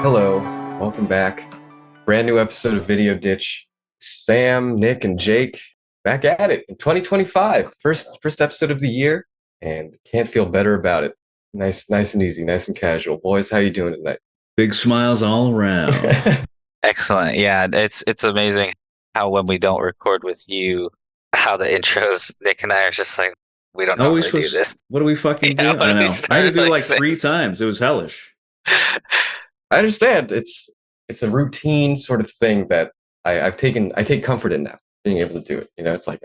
Hello, welcome back. Brand new episode of Video Ditch. Sam, Nick, and Jake back at it in 2025. First episode of the year, and can't feel better about it. Nice and easy, nice and casual. Boys, how you doing tonight? Big smiles all around. Excellent. Yeah, it's amazing how when we don't record with you, how the intros, Nick and I are just like, we don't normally do this. What do we fucking Yeah, do? when I we know. I had to start do it like like three this. times. It was hellish. I understand. It's a routine sort of thing that I take comfort in now, being able to do it. It's like,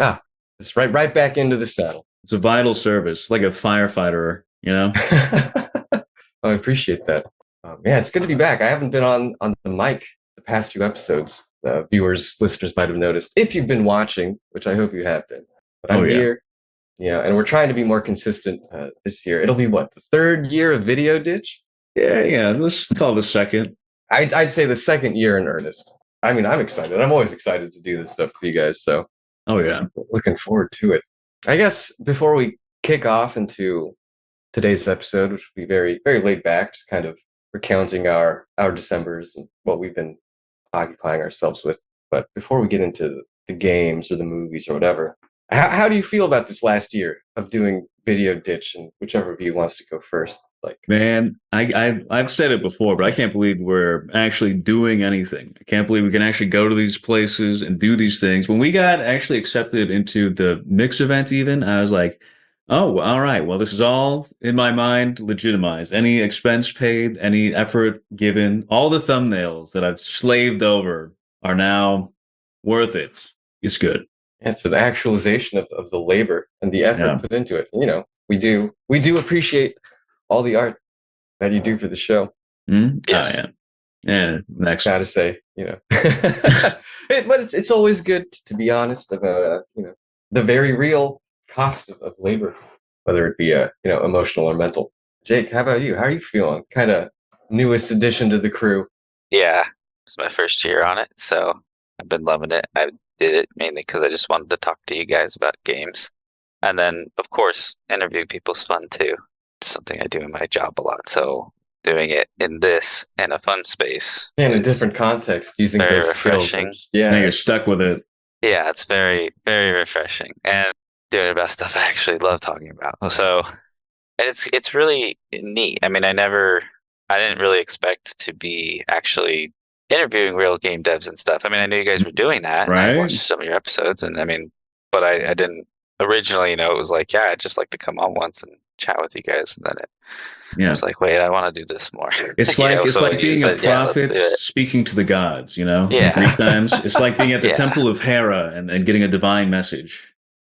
just right back into the saddle. It's a vital service, like a firefighter, you know? I appreciate that. Yeah, it's good to be back. I haven't been on the mic the past few episodes. Viewers, listeners might have noticed if you've been watching, which I hope you have been. But I'm here, and we're trying to be more consistent this year. It'll be what, the third year of Video Ditch? Yeah. Let's call it a second. I'd say the second year in earnest. I mean, I'm excited. I'm always excited to do this stuff with you guys. So, Oh, yeah. looking forward to it. I guess before we kick off into today's episode, which will be very, very laid back, just kind of recounting our Decembers and what we've been occupying ourselves with. But before we get into the games or the movies or whatever, how do you feel about this last year of doing Video Ditch? And whichever of you wants to go first. Like, Man, I've said it before, but I can't believe we're actually doing anything. I can't believe we can actually go to these places and do these things. When we got actually accepted into the mix event even, I was like, oh, all right. Well, this is all in my mind legitimized. Any expense paid, any effort given, all the thumbnails that I've slaved over are now worth it. It's good. it's an actualization of the labor and the effort Yeah. put into it. We do appreciate all the art that you do for the show. Yes. Oh, yeah. And next. Gotta say, but it's always good to be honest about the very real cost of labor, whether it be emotional or mental. Jake, how about you? How are you feeling? Kind of newest addition to the crew. Yeah, it's my first year on it, so I've been loving it. I did it mainly because I just wanted to talk to you guys about games. And then, of course, interviewing people's fun too. It's something I do in my job a lot. So doing it in a fun space In a is different context, using very those skills. refreshing. Now Yeah, you're stuck with it. Yeah, it's very, very refreshing and doing about stuff I actually love talking about. So, and it's really neat. I mean, I didn't really expect to be actually interviewing real game devs and stuff. I mean, I knew you guys were doing that, and I Right? watched some of your episodes, and I mean, but I didn't originally, it was like, yeah, I'd just like to come on once and chat with you guys, and then it Yeah. was like, wait, I want to do this more. It's You like know, it's so like when you being a said, yeah, let's prophet do it. speaking to the gods, you know, in Yeah. Greek times. It's like being at the Yeah. temple of Hera and getting a divine message.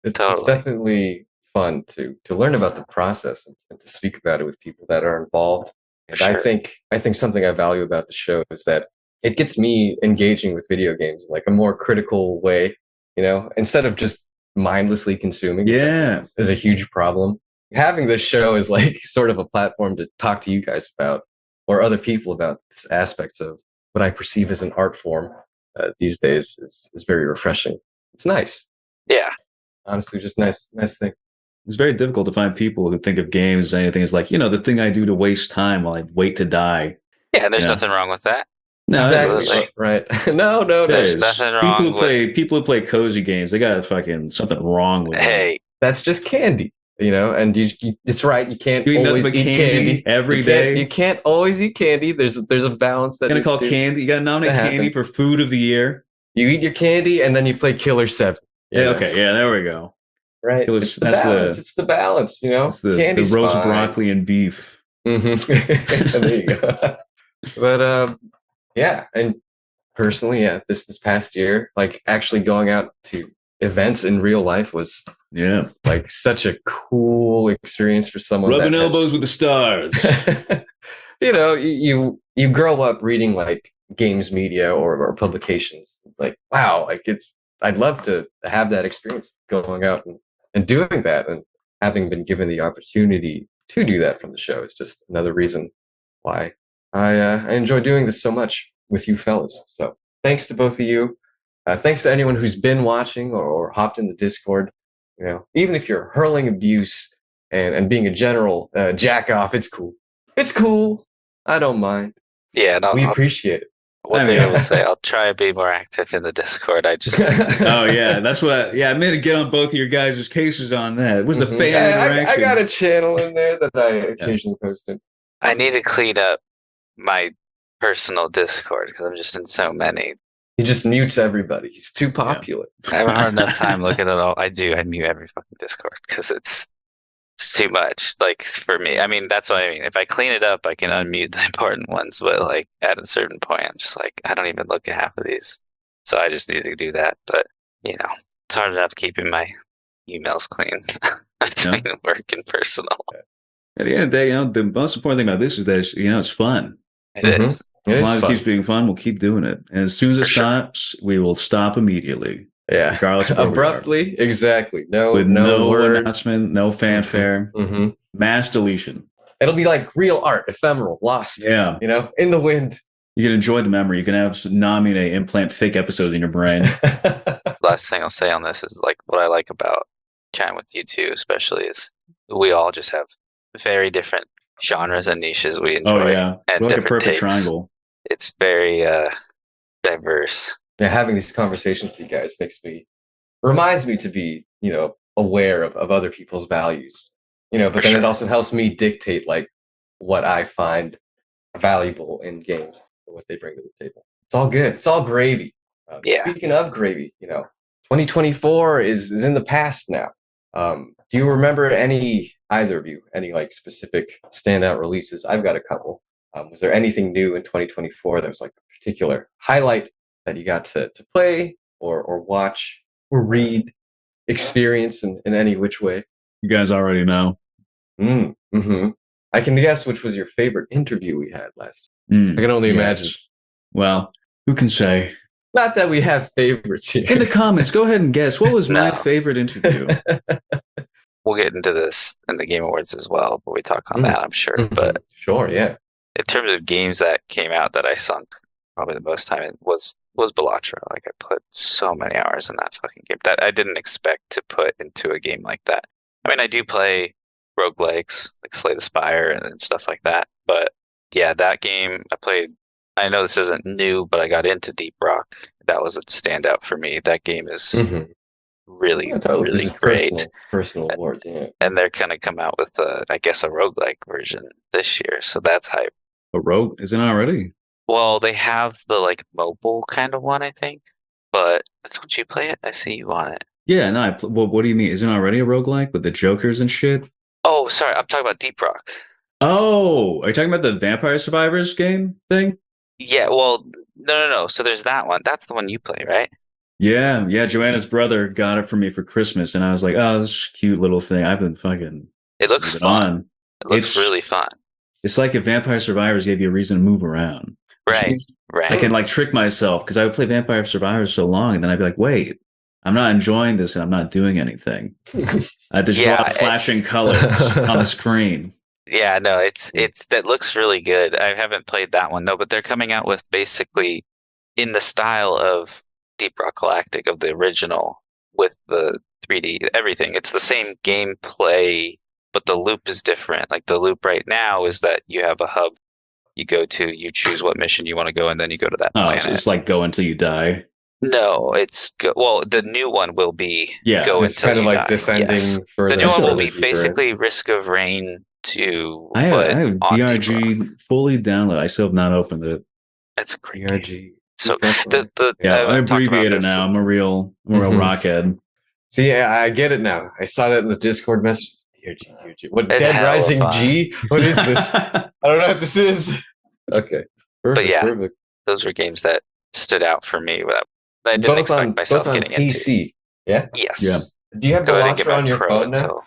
it's Totally. definitely fun to learn about the process and to speak about it with people that are involved. For And I sure. think something I value about the show is that it gets me engaging with video games in like a more critical way, instead of just mindlessly consuming. Yeah. Is a huge problem. Having this show is like sort of a platform to talk to you guys about or other people about this aspects of what I perceive as an art form these days is very refreshing. It's nice. Yeah. Honestly, just nice thing. It's very difficult to find people who think of games as anything as like, the thing I do to waste time while I wait to die. Yeah, and there's Yeah. nothing wrong with that. No, Exactly. Absolutely. Right. No, there There's is. nothing People wrong with, people who play cozy games, they got fucking something wrong with them. hey, that's just candy, and it's right. You can't You eat nothing always but eat candy every you day. You can't always eat candy. There's a balance that You gotta needs call to candy. You gotta nominate to candy happen. for food of the year. You eat your candy and then you play Killer 7. Yeah, okay, yeah, there we go. Right. Killer- It's the that's balance. the- It's the balance, It's the Candy's roast fine. broccoli and beef. There you go. But yeah, and personally, yeah, this past year, like actually going out to events in real life was Yeah. like such a cool experience for someone Rubbing that elbows with the stars. you grow up reading like games media or publications. Like, wow, like I'd love to have that experience going out and doing that, and having been given the opportunity to do that from the show is just another reason why I enjoy doing this so much with you fellas. So thanks to both of you. Thanks to anyone who's been watching or hopped in the Discord. Even if you're hurling abuse and being a general jack off. It's cool. It's cool. I don't mind. Yeah, and We appreciate it. one I thing mean- I will say, I'll try and be more active in the Discord. I just Oh yeah, that's what. I meant to get on both of your guys' cases on that. It was the Mhm. fan I interaction. got a channel in there that I occasionally post in. I need to clean up my personal Discord because I'm just in so many. He just mutes everybody. He's too popular. I have a hard enough time looking at all. I mute every fucking Discord because it's too much. Like for me, I mean, that's what I mean. If I clean it up, I can unmute the important ones. But like at a certain point, I'm just like, I don't even look at half of these. So I just need to do that. But you know, it's hard enough keeping my emails clean between work and personal. At the end of the day, the most important thing about this is that it's fun. It Mhm. is. As long as it keeps being fun, we'll keep doing it. And as soon as it stops, we will stop immediately. Yeah. Regardless of where we are. Abruptly, exactly. With no word. announcement, no fanfare, Mhm. mass deletion. It'll be like real art, ephemeral, lost. Yeah. In the wind. You can enjoy the memory. You can have Nami implant fake episodes in your brain. Last thing I'll say on this is like what I like about chatting with you two, especially, is we all just have very different genres and niches we enjoy. Oh yeah, and we're like a different perfect takes. triangle. It's very diverse. Yeah, having these conversations with you guys reminds me to be, aware of other people's values. But then it also helps me dictate like what I find valuable in games, what they bring to the table. It's all good. It's all gravy. Yeah. Speaking of gravy, 2024 is in the past now. Do you remember either of you, any like specific standout releases? I've got a couple. Was there anything new in 2024 that was like a particular highlight that you got to play or watch or read, experience in any which way? You guys already know. Mm-hmm. I can guess which was your favorite interview we had last. I can only imagine. Well, who can say? Not that we have favorites here. In the comments, go ahead and guess. What was my No. favorite interview? We'll get into this in the Game Awards as well, but we talk on that, I'm sure. But sure, yeah. in terms of games that came out that I sunk probably the most time in was Balatro. Like I put so many hours in that fucking game that I didn't expect to put into a game like that. I mean, I do play roguelikes like Slay the Spire and stuff like that. But yeah, that game I played. I know this isn't new, but I got into Deep Rock. That was a standout for me. That game is really, totally. really great. Personal awards, yeah. And they're going to come out with, I guess, a roguelike version this year. So that's hype. A rogue? Isn't it already? Well, they have the like mobile kind of one, I think. But don't you play it? I see you on it. Yeah, no. Well, what do you mean? Isn't it already a roguelike with the jokers and shit? Oh, sorry. I'm talking about Deep Rock. Oh, are you talking about the Vampire Survivors game thing? Yeah, well, no. So there's that one. That's the one you play, right? Yeah. Joanna's brother got it for me for Christmas, and I was like, "Oh, this is a cute little thing." I've been fucking. It looks fun. It looks really fun. It's like if Vampire Survivors gave you a reason to move around. Right. I can like trick myself because I would play Vampire Survivors so long, and then I'd be like, "Wait, I'm not enjoying this, and I'm not doing anything." There's just a lot of flashing colors on the screen. Yeah, no, it's that looks really good. I haven't played that one, no, but they're coming out with basically in the style of Deep Rock Galactic of the original with the 3D everything. It's the same gameplay, but the loop is different. Like the loop right now is that you have a hub you go to, you choose what mission you want to go, and then you go to that planet. So it's like go until you die. No, the new one will be go it's until kind of you like die. descending Yes. further. The new one will be deeper. basically Risk of Rain 2. I have on Deep Rock. DRG fully downloaded. I still have not opened it. That's a great DRG. game. So I abbreviate it now. I'm a real rockhead. See, I get it now. I saw that in the Discord message. DRG. What, It's Dead Rising fun. G? What is this? I don't know what this is. Okay. Perfect, But yeah, perfect. those were games that stood out for me that I didn't Both expect myself both on getting into. PC. Yeah? Yes. Yeah. Do you have Go ahead and get Balatro my on your Pro phone now? until.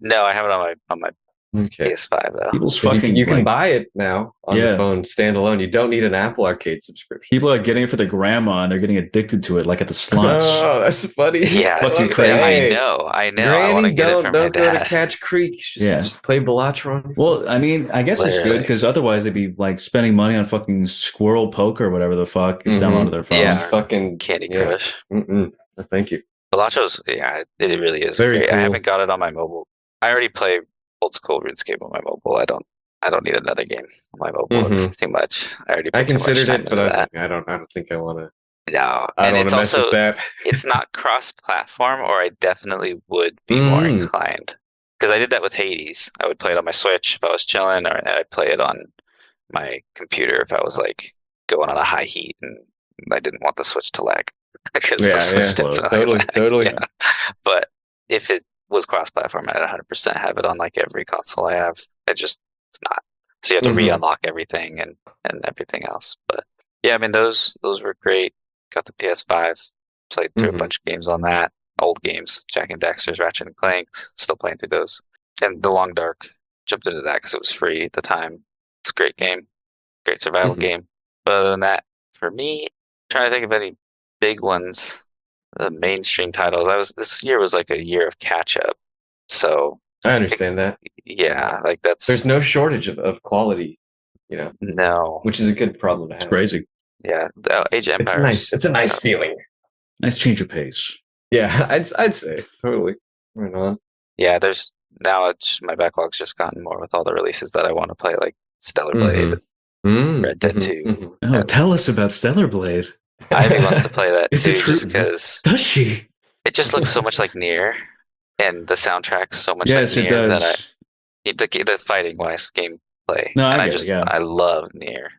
No, I have it on my Okay. PS5 though. People's 'Cause fucking you can buy it now on Yeah. the phone standalone. You don't need an Apple Arcade subscription. people are getting it for their grandma and they're getting addicted to it, like at the slots. Oh, that's funny. Yeah, Fucking dude, crazy. I know. Granny, I want to get it from my don't go to dad. Catch Creek. Just play Balatro on your phone. Well, I mean, I guess it's good Literally. because otherwise they'd be like spending money on fucking Squirrel Poker or whatever the fuck is downloaded their phones. Yeah. Just fucking Candy yeah. Crush. No, thank you. Balatros, yeah, it really is Very great. cool. I haven't got it on my mobile I already play old school RuneScape on my mobile. I don't need another game on my mobile. It's Hmm. too much. I already I put too much considered time it, but into I was that. like, I don't think I want to. No, I and don't want it's to mess with also that. it's not cross-platform, or I definitely would be more Mm. inclined because I did that with Hades. I would play it on my Switch if I was chilling, or I'd play it on my computer if I was like going on a high heat and I didn't want the Switch to lag because the Yeah, Switch yeah, Slow. definitely totally, lagged. totally. Yeah, but if it was cross-platform, I'd 100% have it on like every console I have. It's not. So you have to Hmm. re-unlock everything and everything else. But yeah, I mean those were great. Got the PS5, played through a Hmm. bunch of games on that. Old games, Jack and Dexter's, Ratchet and Clanks, still playing through those. And The Long Dark, jumped into that because it was free at the time. It's a great game, great survival Hmm. game. But other than that, for me, trying to think of any big ones, the mainstream titles. This year was like a year of catch up. So I like, understand that. yeah, like There's that's no shortage of quality, you know, no, which is a good problem to It's have. crazy. yeah. Age of It's Empires. nice. It's a nice feeling. Nice change of pace. Yeah, I'd say totally. Right on. Yeah, there's now it's my backlog's just gotten more with all the releases that I want to play, like Stellar Blade, Mm-hmm. Mm, Red Dead hmm 2, Oh, and tell us about Stellar Blade. Ivy wants to play that Is it too, true? just because Does she? it just looks so much like Nier, and the soundtrack's so much like Yes, it Nier that does. the fighting wise gameplay, No, I and get it. Yeah. I love Nier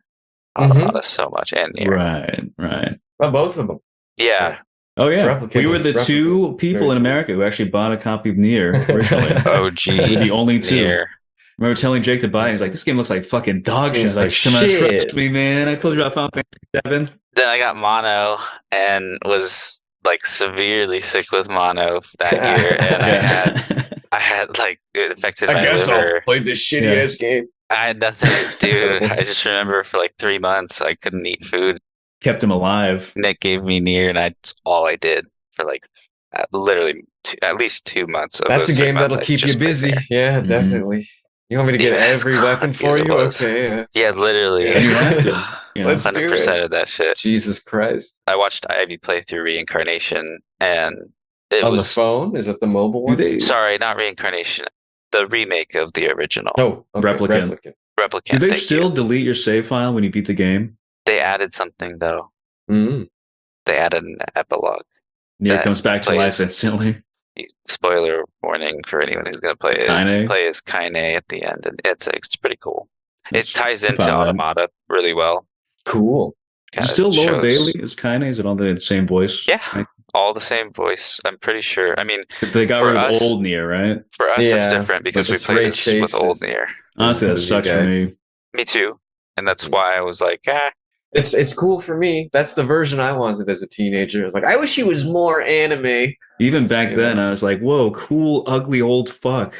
Hmm. Automata so much, and Nier. Right. Right. Well, both of them. Yeah, Yeah. Oh yeah, we were the Replicant was two people very in cool. America who actually bought a copy of Nier originally. We were OG the only two. Nier. I remember telling Jake to buy it. He's like, "This game looks like fucking dog He shit." I was was like, like, "Come on, trust shit. me, man. I told you about Final Fantasy 7." Then I got mono and was like severely sick with mono that year, and Yeah. I had like it affected I my guess I'll liver. play this shitty Yeah. ass game. I had nothing to do. Terrible. I just remember for like 3 months I couldn't eat food. Kept him alive. Nick gave me Nier, and that's all I did for like literally at least 2 months of That's a those three game months. that'll I keep you just played busy. Nier. Yeah, Hmm. definitely. You want me to get Even as every weapon clunky as for it you? was. Okay, yeah. Yeah, literally. You Yeah. have to. You know. Let's do it. 100% of that shit. Jesus Christ. I watched Ivy play through Reincarnation, and it On the was phone? Is it the mobile Do one? they sorry, not Reincarnation, the remake of the original Oh, okay. replicant? Replicant. Do Replicant. they Thank you. still delete your save file when you beat the game? They added something though. Mm. They added an epilogue Nier that comes you back to play life as. instantly. Spoiler warning for anyone who's gonna play it. You Kaine. play as Kaine at the end, and it's pretty cool. It That's ties I'm into fine with that. Automata really well. Cool. Is it Kind of still Laura Bailey shows. as Kaine? Is it all the same voice? Yeah, Right? all the same voice. I'm pretty sure. I mean, They got for rid of us, old Nier, right? that's Yeah, different because but we it's played Ray as with Chase old Nier. Honestly, that is the new sucks for guy. me. Me too, and that's why I was like, ah, It's cool for me. That's the version I wanted as a teenager. I was like, I wish he was more anime. Even back You then, know? I was like, "Whoa, cool, ugly old fuck."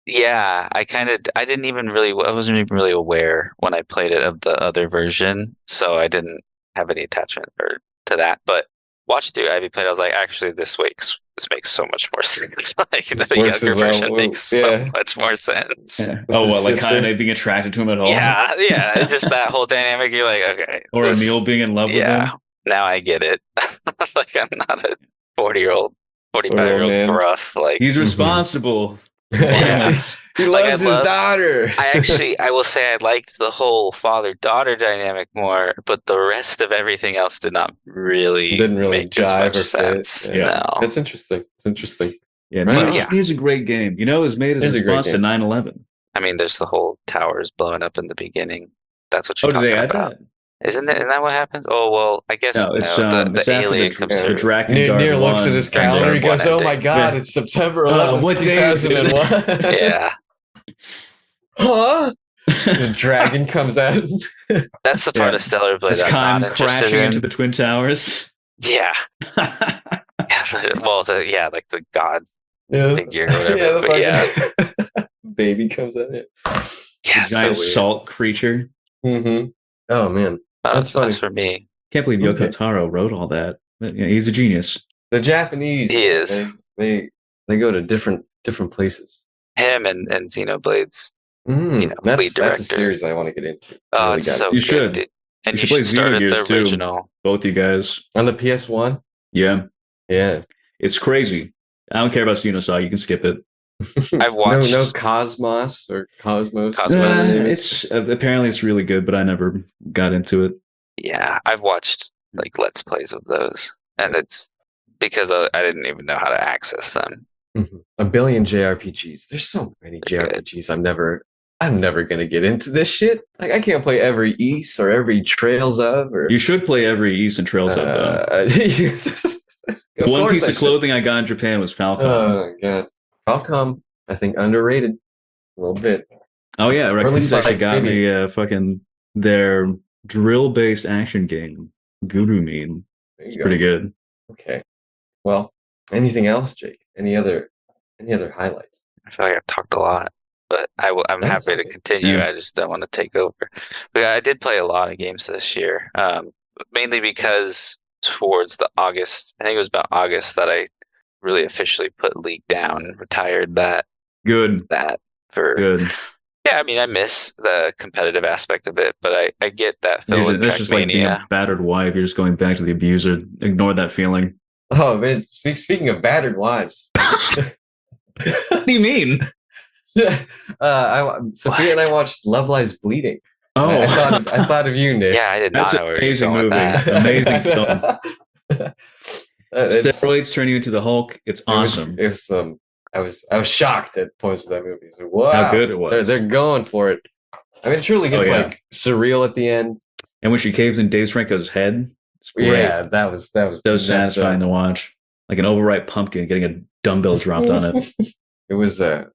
yeah. I didn't even really, I wasn't even really aware when I played it of the other version, so I didn't have any attachment or to that. But watch through Ivy played, I was like, actually, this makes so much more sense. Like This the works younger as well. version makes so Yeah, much more sense. Yeah. with Oh, his what, like sister. Kaine being attracted to him at all, Yeah, yeah, just that whole dynamic. You're like, okay, or this, Emil being in love with yeah, him? now I get it. Like I'm not a 40-year-old, 45 Poor year old old man. gruff. Like, He's Mhm. responsible. Why yeah, not? He like I loves his loved. daughter. I will say I liked the whole father-daughter dynamic more, but the rest of everything else did not really Didn't really make as jive much or fit. sense. Yeah, Yeah, No, it's interesting. It's interesting. yeah. Right but on. yeah, Nier's a great game. You know, it was made as a It's a great response to game. 9/11. I mean, there's the whole towers blowing up in the beginning. That's what you're Oh, did they talking add about, that? isn't it? Isn't that what happens? Oh well, I guess No, no. The it's after alien comes Yeah. the through. Drakengard Near looks at his one calendar. He ending. One goes, "Oh my ending. God! Yeah. It's September 11th, What day is it? 2001." Yeah, Huh? The dragon comes out. that's the part Yeah. of Stellar Blade As I'm not Khan interested crashing into in. the Twin Towers. Yeah, yeah. Well, like the god Yeah, figure or yeah, whatever. the But yeah, fucking baby comes out. The yeah, it's so giant weird. salt creature. Mm-hmm. Oh man, that's So funny. that's for me. Can't believe Yoko Okay. Taro wrote all that. But, yeah, he's a genius. The Japanese, He man, is. they go to different places. Him and Xenoblade's, lead That's a director. series I want to get into. I Oh, really it's got so You good, should. dude. And You you should play should start at the Xenogears too. original. Both you guys. on the PS1. Yeah. Yeah, It's crazy. I don't care about Xenosaga. You can skip it. I've No watched Cosmos or Cosmos, whatever the Cosmos. name is. It's apparently it's really good, but I never got into it. Yeah, I've watched like Let's Plays of those, and it's because I didn't even know how to access them. A billion JRPGs. There's so many They're good. JRPGs. I'm never gonna get into this shit. Like I can't play every East or every Trails of or You should play every East and Trails of though. The of one course piece I of should. clothing I got in Japan was Falcom. Oh god. Falcom, I think underrated a little bit. Oh yeah, Or at Raccoon's least actually like got maybe me fucking their drill-based action game, Guru Mean. there It's you pretty go. good. Okay. Well, anything else, Jake? Any other highlights? I feel like I've talked a lot, but I'm No, it's happy to okay. continue. Yeah. I just don't want to take over. But yeah, I did play a lot of games this year, mainly because towards the August, I think it was about August that I really officially put League down, retired Good. that for. Good. Yeah, I mean, I miss the competitive aspect of it, but I get that You're Phil with that's just like being a Trackmania. battered wife. You're just going back to the abuser. Ignore that feeling. Oh man, speaking of battered wives. What do you mean? Sophia and I watched Love Lies Bleeding. And Oh, I thought of you, Nick. Yeah, I did that's not an know where you were amazing going with movie. that. Amazing film. It's Steroids turn you into the Hulk. It's awesome. It was I was shocked at points of that movie. I was like, wow, How good it was. They're going for it. I mean, it truly gets Oh, yeah. like surreal at the end. And when she caves in Dave Franco's head, it's great. Yeah, that was So nuts. satisfying to watch. Like an overripe pumpkin getting a dumbbell dropped on it. It was a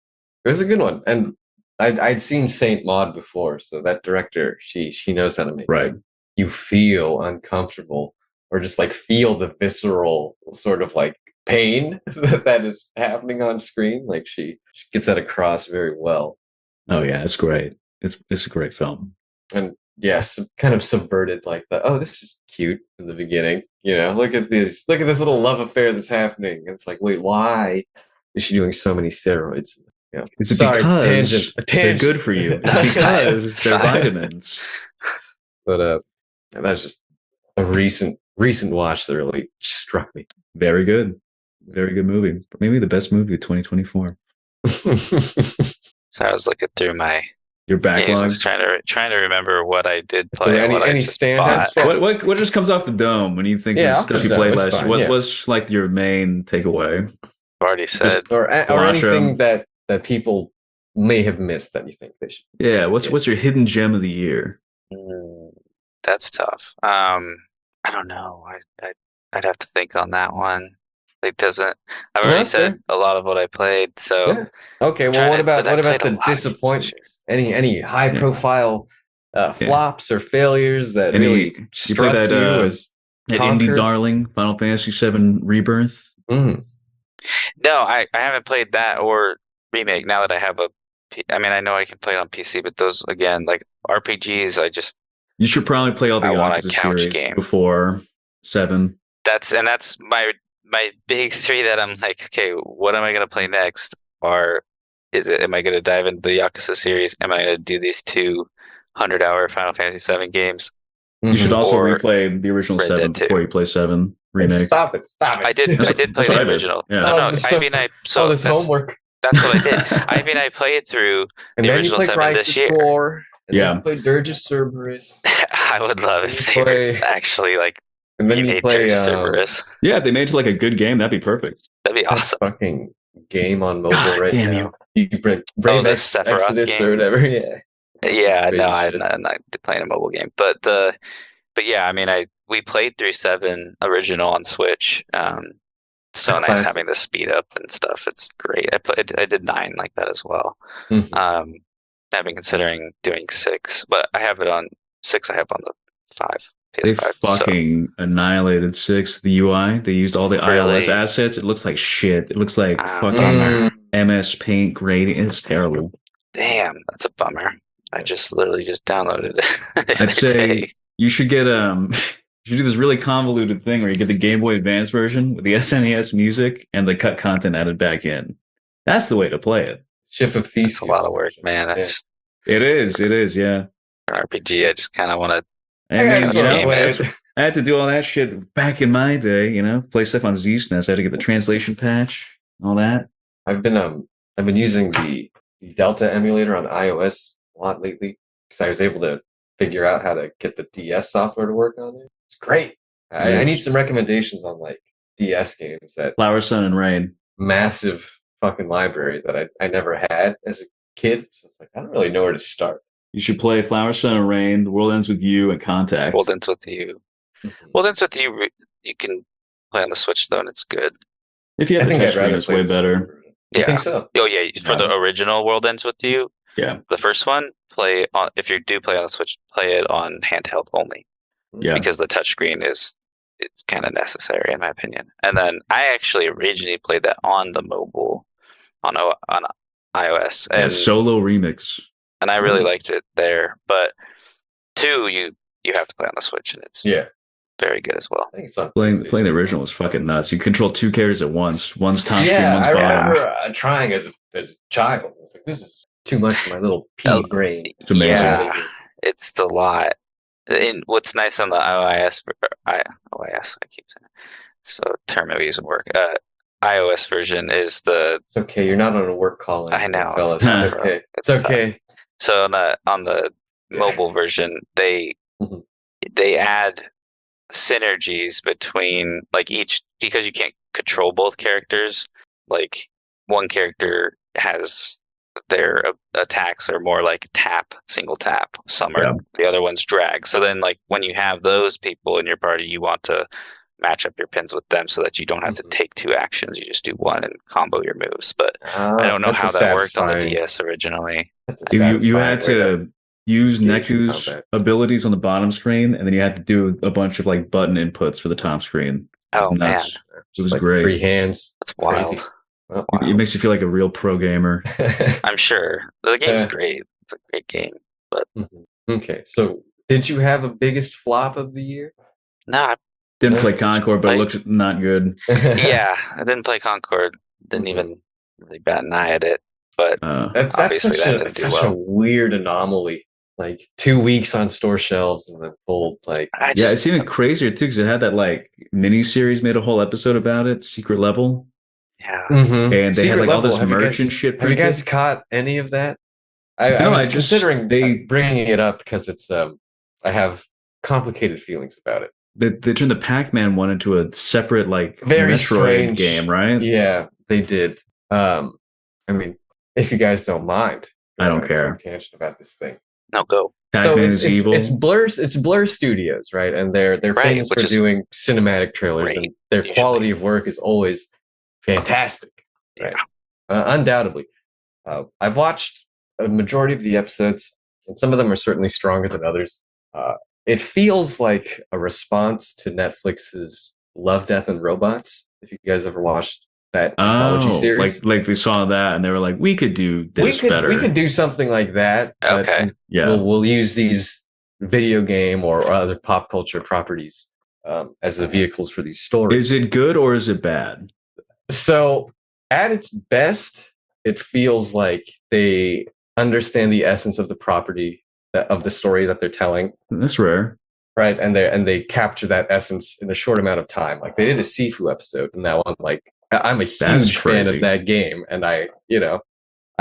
good one, and I'd seen Saint Maud before, so that director she knows how to make Right. like, you feel uncomfortable or just like feel the visceral sort of like pain that is happening on screen. Like she gets that across very well, Oh yeah, it's great. It's a great film. and yes, kind of subverted like the this is cute in the beginning. Look at this little love affair that's happening. And it's like, wait, why is she doing so many steroids? It's Sorry, because tangent. they're good for you. It's That's fine. because It's they're fine. vitamins. But that's just a recent watch that really struck me. Very good. Very good movie. Maybe the best movie of 2024. So I was looking through my Your games, I backlog. was trying to remember what I did Is play there and what I any just standouts? bought. What just comes off the dome when you think Yeah, of off the stuff you dome, played it's last year? fine, What yeah. was like your main takeaway? I've already said Just, or Watch anything 'em. that people may have missed that you think they should. Yeah, what's your hidden gem of the year? mm, that's tough. I don't know. I'd have to think on that one. Like, doesn't I've already That's said fair. a lot of what I played, so Yeah. Okay. Well, trying what to. about But I played a the lot of games this year. disappointments? Any high Yeah. profile flops or failures that Any- really you play struck that, you as That indie conquered? darling, Final Fantasy VII Rebirth. Mm. No, I haven't played that or remake. Now that I have I mean, I know I can play it on PC, but those again, like RPGs, You should probably play all the I want a Yakuza couch series game. before 7. that's my big three that I'm like, okay, what am I gonna play next? Am I gonna dive into the Yakuza series? Am I gonna do these 200-hour Final Fantasy VII games? You should also Or replay the original Red 7 Dead 2. before you play 7 remake. Stop it! I did That's play what I the did. original. Yeah. No, So, I mean so all this that's homework. that's what I did. I mean I played through And the then you original play 7 this Crisis year. 4. And Yeah. then you play Dirge Cerberus. I would love And if you they were play- actually like And then you remade play Dirge Cerberus. Yeah, if they made it like a good game, that'd be perfect. That'd be that awesome. fucking game on mobile God right damn now. You Brave the Ex- Sephiroth Exodus game? or whatever. Yeah. Yeah, Crazy no, I'm shit. not playing a mobile game, but yeah, I mean, we played through 7 original on Switch. So A nice classic. having the speed up and stuff. It's great. I did 9 like that as well. Mhm. I've been considering doing 6, but I have it on 6. I have on the 5 They PS5. fucking annihilated 6. The UI, they used all the iOS Really? assets. It looks like shit. It looks like Ah, fucking bummer. MS Paint grading. It's terrible. Damn, that's a bummer. I just literally just downloaded it the I'd other say day. you should get you should do this really convoluted thing where you get the Game Boy Advance version with the SNES music and the cut content added back in. That's the way to play it. Ship of Theseus. It's a lot of work, man. I Yeah. just It is, yeah. for RPG, I just kind of want to. I I mean, just you wanna know, play that's- it. I had to do all that shit back in my day, play stuff on ZSNES. I had to get the translation patch, all that. I've been I've been using the Delta emulator on iOS a lot lately because I was able to figure out how to get the DS software to work on it. It's great. I need Yes. some recommendations on like DS games, that Flower, Sun, and Rain. massive fucking library that I never had as a kid. So it's like I don't really know where to start. You should play Flower, Sun, and Rain, The World Ends with You, and Contact. World Ends with You. World Ends with You. You can play on the Switch though, and it's good. If you I have the think I'd touchscreen, rather it's play way the Switch better. version. You think so? Oh yeah, for the original World Ends with You, Yeah. the first one, play on. If you do play on the Switch, play it on handheld only. Yeah. Because the touchscreen it's kind of necessary in my opinion. And then I actually originally played that on the mobile on iOS, Yeah, and solo remix. I really liked it there. But 2, you have to play on the Switch, and it's very good as well. I think it's on Playing the original was fucking nuts. You control 2 characters at once. One's top screen, Yeah, one's I bottom. remember trying as a child. I was like, this is too much for my little pea brain. It's amazing. Yeah, it's a lot. And what's nice on the OIS, I keep saying it. It's a term we use at work. iOS version is the. It's okay. You're not on a work call anymore, I know, fellas. it's tough, It's bro. okay. It's It's okay. So on the mobile version, they add synergies between like each, because you can't control both characters. Like one character has their attacks are more like single tap. Some are the other one's drag. So then like when you have those people in your party, you want to match up your pins with them so that you don't have to take 2 actions. You just do one and combo your moves. But I don't know how that worked on the DS originally. You had to use Neku's abilities on the bottom screen, and then you had to do a bunch of like button inputs for the top screen. Oh man, it was like great. 3 hands. That's wild. Wow. It makes you feel like a real pro gamer. I'm sure the game's great. It's a great game. But okay, so did you have a biggest flop of the year? No, didn't play Concord, but it looked not good. Yeah, I didn't play Concord. Didn't even really bat an eye at it. But that's obviously such a weird anomaly. Like 2 weeks on store shelves and then pulled. Like it's even crazier too because it had that like mini series made a whole episode about it, Secret Level. Yeah, and they had like all this merch and shit. Have you guys caught any of that? I was considering bringing it up because it's I have complicated feelings about it. They turned the Pac-Man one into a separate like very Metroid strange game, right? Yeah, they did. I mean, if you guys don't mind, I don't care. Tangent about this thing. No, go. Pac-Man is evil. It's Blur Studios, right? And they're famous for doing cinematic trailers, and their quality of work is always fantastic, right? Undoubtedly. I've watched a majority of the episodes, and some of them are certainly stronger than others. It feels like a response to Netflix's Love, Death, and Robots. If you guys ever watched that anthology series, like they saw that and they were like, we could do this better. We could do something like that. Okay, we'll use these video game or other pop culture properties as the vehicles for these stories. Is it good or is it bad? So, at its best, it feels like they understand the essence of the property, of the story that they're telling. That's rare, right? And they capture that essence in a short amount of time. Like they did a Sifu episode, and that one, like I'm a huge fan of that game, and I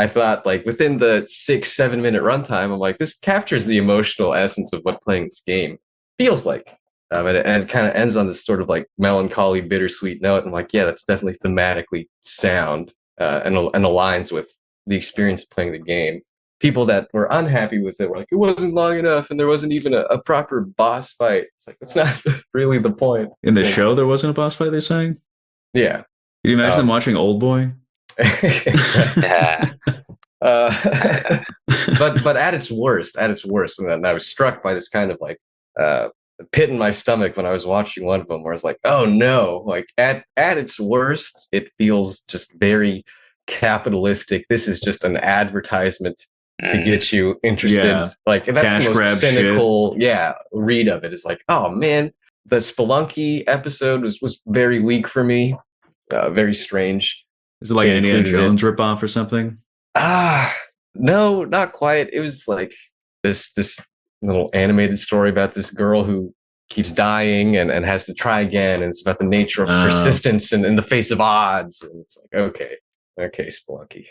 thought like within the 6-7 minute runtime, I'm like, this captures the emotional essence of what playing this game feels like. And it kind of ends on this sort of like melancholy, bittersweet note. I'm like, yeah, that's definitely thematically sound and aligns with the experience of playing the game. People that were unhappy with it were like, it wasn't long enough, and there wasn't even a proper boss fight. It's like, that's not really the point. In the show, there wasn't a boss fight, they're saying? Yeah. Can you imagine them watching Old Boy? Yeah. But at its worst, and I was struck by this kind of like pit in my stomach when I was watching one of them, where I was like, oh no, like at its worst, it feels just very capitalistic. This is just an advertisement to get you interested. Yeah. Like that's Cash the grab most cynical read of it. Is like, oh man, the Spelunky episode was very weak for me. Very strange. Is it like an Indiana Jones ripoff or something? No, not quite. It was like this little animated story about this girl who keeps dying and has to try again, and it's about the nature of persistence and in the face of odds. And it's like, okay, Spelunky.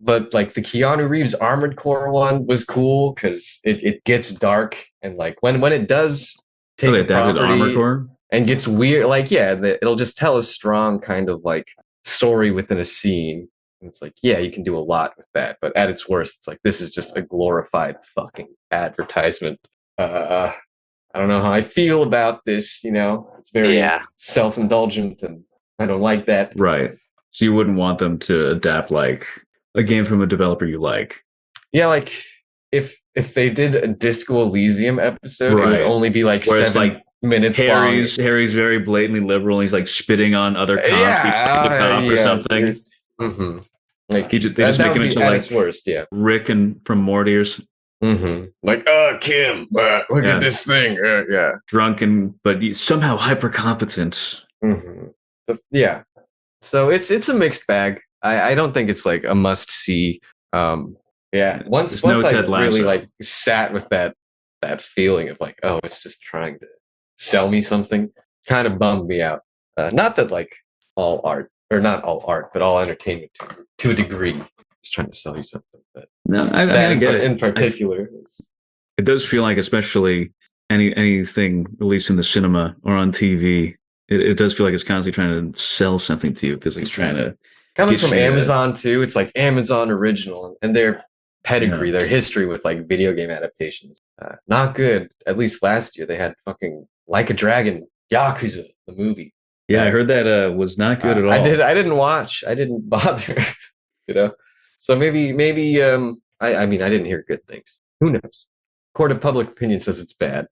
But like the Keanu Reeves Armored Core one was cool because it gets dark, and like when it does Oh, take they a adapted Armor property Core. and gets weird, like yeah, it'll just tell a strong kind of like story within a scene. And it's like, yeah, you can do a lot with that, but at its worst, it's like this is just a glorified fucking advertisement. I don't know how I feel about this. It's very Yeah. self-indulgent, and I don't like that. Right. So you wouldn't want them to adapt like a game from a developer you like. Yeah, like if they did a Disco Elysium episode, it would Right. only be like Where it's 7 minutes Harry's very blatantly liberal and he's like spitting on other long. cops. He played the cop or something. Like They just that make would him be into at like its worst. Yeah. Rick and from Morty's. Like, Kim, look Yeah. at this thing. Yeah. Drunken, but somehow hyper competent. Yeah. So it's a mixed bag. I don't think it's like a must see. Yeah. Once There's no I Ted really Lasso. like sat with that feeling of like, oh, it's just trying to sell me something, kind of bummed me out. Not that like all art, or not all art, but all entertainment to a degree is trying to sell you something. But No, I that gotta get it. in particular is It does feel like, especially anything released in the cinema or on TV, it does feel like it's constantly trying to sell something to you because he's trying to coming get from you to- Amazon too. It's like Amazon original, and their pedigree, their history with like video game adaptations, not good. At least last year they had fucking Like a Dragon, Yakuza, the movie. Yeah, I heard that was not good at all. I didn't watch. I didn't bother. So maybe. I mean, I didn't hear good things. Who knows? Court of public opinion says it's bad.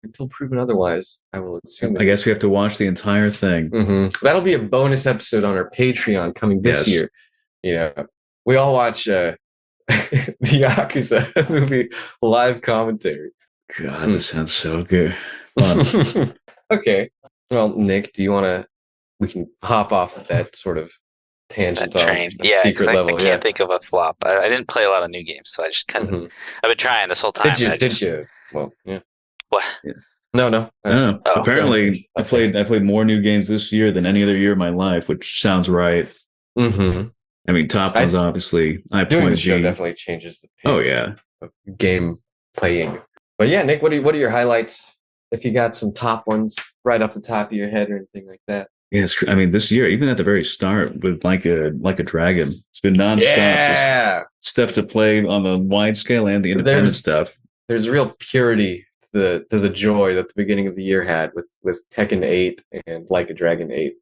Until proven otherwise, I will assume. I guess we have to watch the entire thing. That'll be a bonus episode on our Patreon coming this year. We all watch the Yakuza movie live commentary. God, that sounds so good. Fun. Okay. Well, Nick, do you want to? We can hop off of that sort of tangent That train. on Yeah, secret level. I can't think of a flop. I didn't play a lot of new games, so I just couldn't. I've been trying this whole time. Did you? Well, yeah. What? Yeah. No. Oh, apparently, I played more new games this year than any other year of my life, which sounds right. I mean, top ones obviously. Doing the show definitely changes the pace of game playing. But yeah, Nick, what are your highlights? If you got some top ones right off the top of your head or anything like that. Yes, I mean this year, even at the very start, with like a Dragon, it's been nonstop. Just stuff to play on the wide scale and the independent stuff. There's real purity to the joy that the beginning of the year had with Tekken 8 and Like a Dragon 8.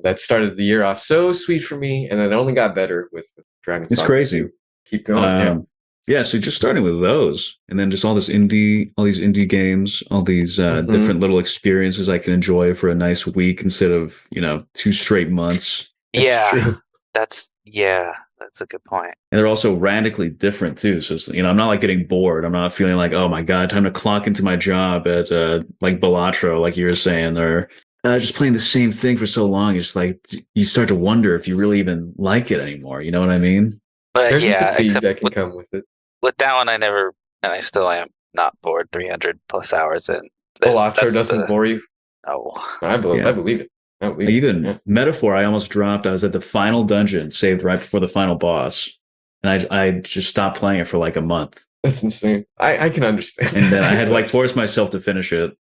That started the year off so sweet for me, and it only got better with Dragon. It's crazy. 2. Keep going. So just starting with those, and then just all these indie games, all these different little experiences I can enjoy for a nice week instead of 2 straight months. That's a good point. And they're also radically different too. So I'm not like getting bored. I'm not feeling like, oh my god, time to clock into my job at like Balatro, like you were saying, or just playing the same thing for so long. It's like you start to wonder if you really even like it anymore. You know what I mean? But there's a fatigue that can come with it. With that one, I still am not bored. 300 plus hours in. Balatro doesn't bore you? No. I believe it. Even Metaphor, I almost dropped. I was at the final dungeon, saved right before the final boss, and I just stopped playing it for like a month. That's insane. I can understand. And then I had to like force myself to finish it.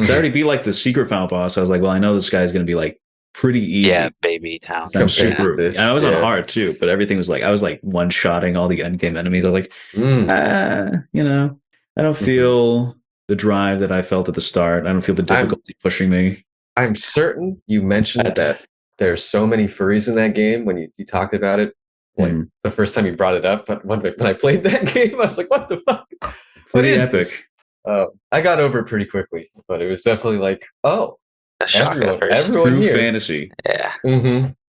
I already beat like the secret final boss. I was like, well, I know this guy's going to be like pretty easy. Yeah, baby town. I'm super. And I was on hard too, but everything was like I was like one-shotting all the end game enemies. I was like, I don't feel the drive that I felt at the start. I don't feel the difficulty pushing me. I'm certain you mentioned that there's so many furries in that game when you talked about it, like the first time you brought it up. But when I played that game, I was like, what the fuck? Pretty epic. I got over it pretty quickly, but it was definitely like, everyone True here. Fantasy. Yeah.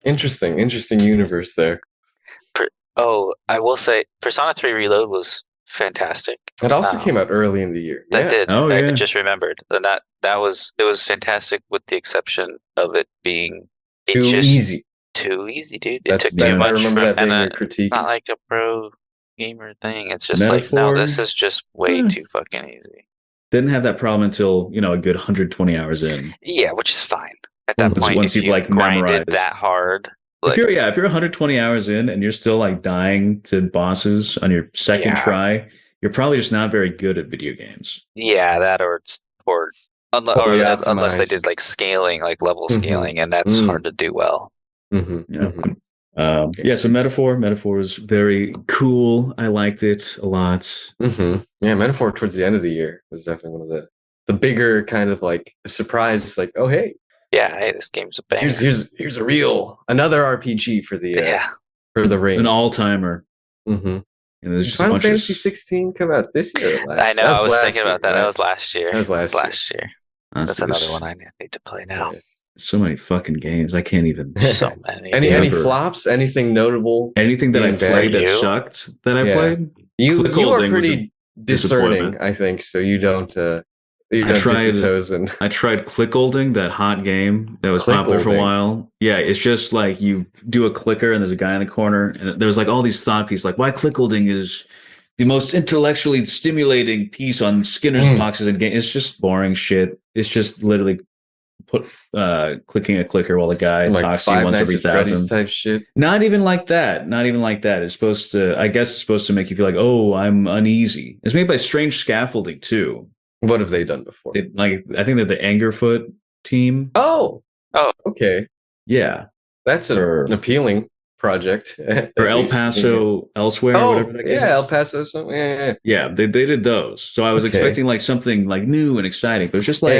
Interesting universe there. I will say Persona 3 Reload was fantastic. It also came out early in the year. That did. I just remembered. And it was fantastic with the exception of it being too easy. Too easy, dude. It took too much. I remember that being your critique. It's not like a pro gamer thing. It's just Metaphor, like, no, this is just way too fucking easy. Didn't have that problem until, a good 120 hours in. Yeah, which is fine. At that point, once if you like grinded memorized that hard, If you're 120 hours in and you're still like dying to bosses on your second try, you're probably just not very good at video games. Yeah, that or Fully unless they optimized. did like scaling, like level Mhm. scaling, and that's Mm. hard to do well. Yeah. So Metaphor is very cool. I liked it a lot. Yeah, Metaphor towards the end of the year was definitely one of the bigger kind of like surprise. Like, oh hey, Yeah, hey, this game's a banger. here's another RPG for the for the ring. An all timer. Mm-hmm. And there's just Final a bunch Fantasy 16 come out this year or last? I know. That I was thinking year, about that. right? That was last year. That was last year. Honestly, That's another one I need to play now. Yeah. So many fucking games. I can't even. So many. Any flops? Anything notable? Anything that I being played bad? that sucked that I played? You are Clickholding pretty discerning, disappointment. I think. So you don't dip your toes in. I tried Clickholding, that hot game that was popular for a while. Yeah, it's just like you do a clicker and there's a guy in the corner, and there's like all these thought pieces like why Clickholding is the most intellectually stimulating piece on Skinner's boxes and games. It's just boring shit. It's just literally clicking a clicker while the guy talks to you once every 1,000 type shit. Not even like that. It's supposed to. I guess it's supposed to make you feel like, oh, I'm uneasy. It's made by Strange Scaffolding too. What have they done before? I think they're the Angerfoot team. Oh, okay. Yeah, that's an appealing project. Or El Paso Elsewhere. Oh, whatever that El Paso. Something. Yeah, they did those. So I was expecting like something like new and exciting, but it was just like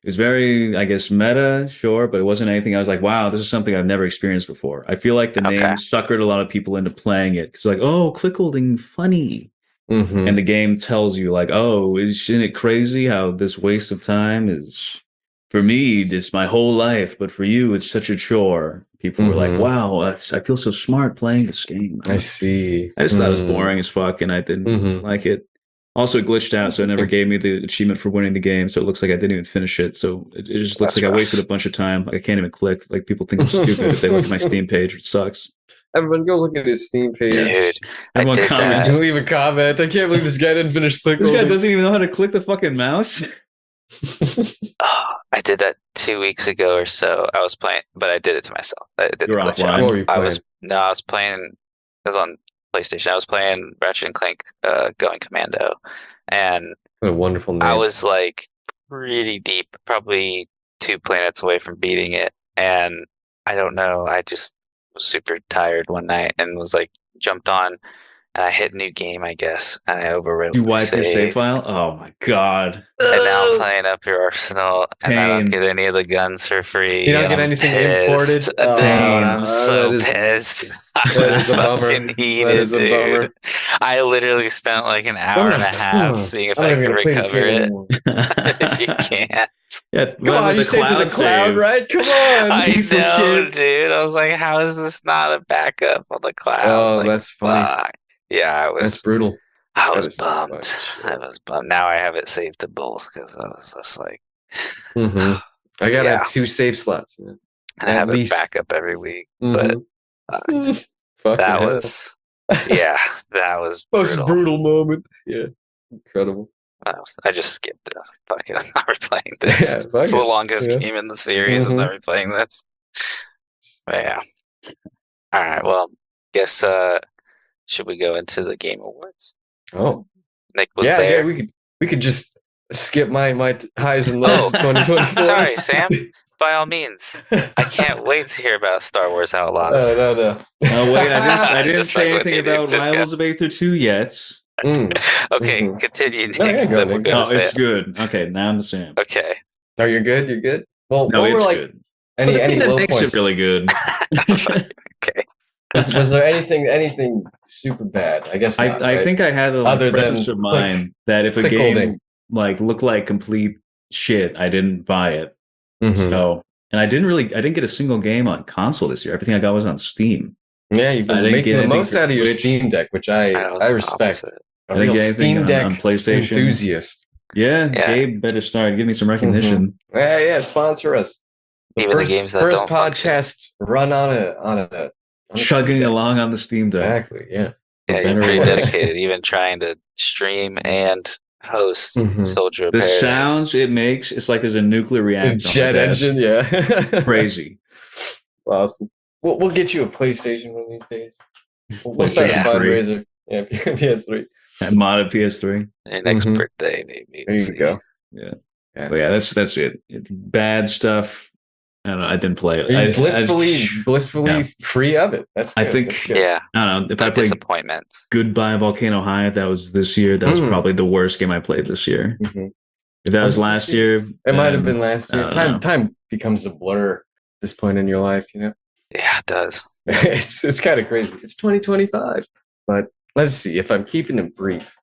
it was very, I guess, meta, sure, but it wasn't anything. I was like, wow, this is something I've never experienced before. I feel like the name suckered a lot of people into playing it. It's like, oh, Clickholding, funny. And the game tells you like, oh, isn't it crazy how this waste of time is, for me, it's my whole life, but for you, it's such a chore. People were like, wow, I feel so smart playing this game. I see. I just thought it was boring as fuck, and I didn't like it. Also, it glitched out, so it never gave me the achievement for winning the game, so it looks like I didn't even finish it. So it just looks like I wasted a bunch of time. Like I can't even click. Like people think I'm stupid if they look at my Steam page, which sucks. Everyone go look at his Steam page. Dude, everyone comment. Leave a comment. I can't believe this guy didn't finish clicking. This guy doesn't even know how to click the fucking mouse. I did that 2 weeks ago or so. I was playing, but I did it to myself. I did You're glitch offline. out. What were you playing? I was playing. I was on PlayStation. I was playing Ratchet and Clank, Going Commando, and what a wonderful name. I was like pretty deep, probably 2 planets away from beating it, and I don't know. I just was super tired one night and was like jumped on, and I hit new game, I guess, and I overwrote. You wiped your save file? Oh my god! And now I'm playing Up Your Arsenal, and I don't get any of the guns for free. You don't get anything imported? I'm so pissed. I was fucking heated, dude. I literally spent like an hour and a half seeing if I could recover it. You can't. Yeah, come on, you saved to the cloud, right? Come on. I know, dude. I was like, how is this not a backup on the cloud? Oh, like, that's funny. Fuck. Yeah, that's brutal. I was bummed. I was bummed. Now I have it saved to both because I was just like, I gotta have 2 save slots. Man. And I have a backup every week, but that was, that was most brutal moment. Yeah, incredible. I just skipped it. I was like, fuck it, I'm not replaying this. It's the longest game in the series. I'm not replaying this. But yeah. All right. Well, guess should we go into the Game Awards? Oh, Nick was there. Yeah, we could just skip my highs and lows of 2024. Sorry, Sam. By all means. I can't wait to hear about Star Wars Outlaws. No. Oh wait, I didn't say anything about Rivals of Aether 2 yet. Okay, continue, Nick. It's good. Okay, now I'm the same. Okay. No, you're good. You're good. Well, no, it's good. Any low makes points? It really good. Okay. Was there anything super bad? I guess not, I think I had a premise of mine that if a game looked like complete shit, I didn't buy it. So, and I didn't get a single game on console this year. Everything I got was on Steam. Yeah, you've been making the most out of your Steam Deck, which I respect. I didn't get anything Deck on PlayStation. Enthusiast. Yeah, Gabe better start. Give me some recognition. Yeah, sponsor us. Even the games that first don't podcast run on a chugging along on the Steam Deck. Exactly. Yeah. Yeah, you're pretty dedicated. Even trying to stream and host Soldier of Paradise. The sounds it makes, it's like there's a nuclear reactor. Jet engine. Yeah. Crazy. Awesome. we'll get you a PlayStation one of these days. We'll start a PlayStation 3 fundraiser. Yeah, PS3. and modded PS3. Your next Mhm. birthday, maybe. There We'll you see. go. Yeah. Yeah. But yeah, that's it. It's bad stuff. I don't know. I didn't play it. Are you I blissfully yeah. free of it? That's I good. think- That's good. Yeah, I don't know. If no I played disappointments. Goodbye Volcano High, if that was this year, that was Mm. probably the worst game I played this year. Mhm. If that was Was it this last year? year, It might have then been last I year. don't know. Time becomes a blur at this point in your life, you know? Yeah, it does. It's kind of crazy. It's 2025. But let's see if I'm keeping it brief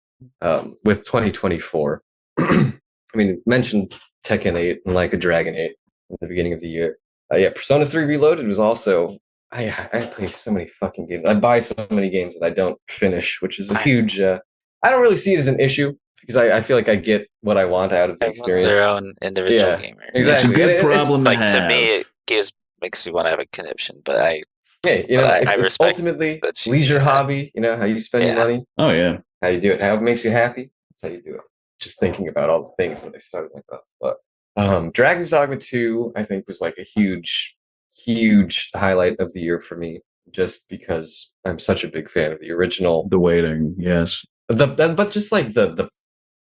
with 2024. I mean, mentioned Tekken 8 and Like a Dragon 8 at the beginning of the year. Yeah, Persona 3 Reloaded was also. I play so many fucking games. I buy so many games that I don't finish, which is a huge. I don't really see it as an issue because I feel like I get what I want out of the Everyone's experience. their own individual Yeah, gamer. exactly. It's a good And problem to Like have. to me, it makes me want to have a conniption, but I Hey, you But know, I it's respect ultimately that you leisure do that. hobby. You know how you spend your Yeah. money, Oh yeah. how you do it, how it makes you happy. That's how you do it. Just thinking about all the things that I started like that. But Dragon's Dogma 2, I think, was like a huge highlight of the year for me, just because I'm such a big fan of the original. The waiting, yes. But just like the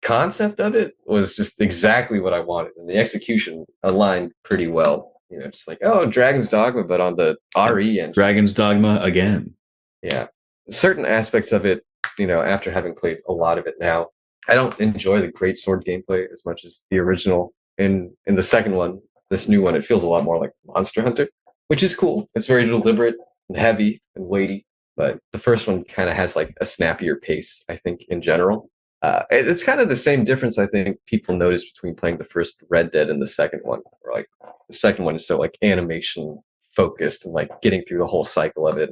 concept of it was just exactly what I wanted, and the execution aligned pretty well. You know, just like, oh, Dragon's Dogma, but on the RE engine. Dragon's Dogma again. Yeah. Certain aspects of it, you know, after having played a lot of it now, I don't enjoy the great sword gameplay as much as the original. In the second one, this new one, it feels a lot more like Monster Hunter, which is cool. It's very deliberate and heavy and weighty, but the first one kind of has like a snappier pace, I think, in general. It's kind of the same difference I think people notice between playing the first Red Dead and the second one. Where, like, the second one is so like animation focused and like getting through the whole cycle of it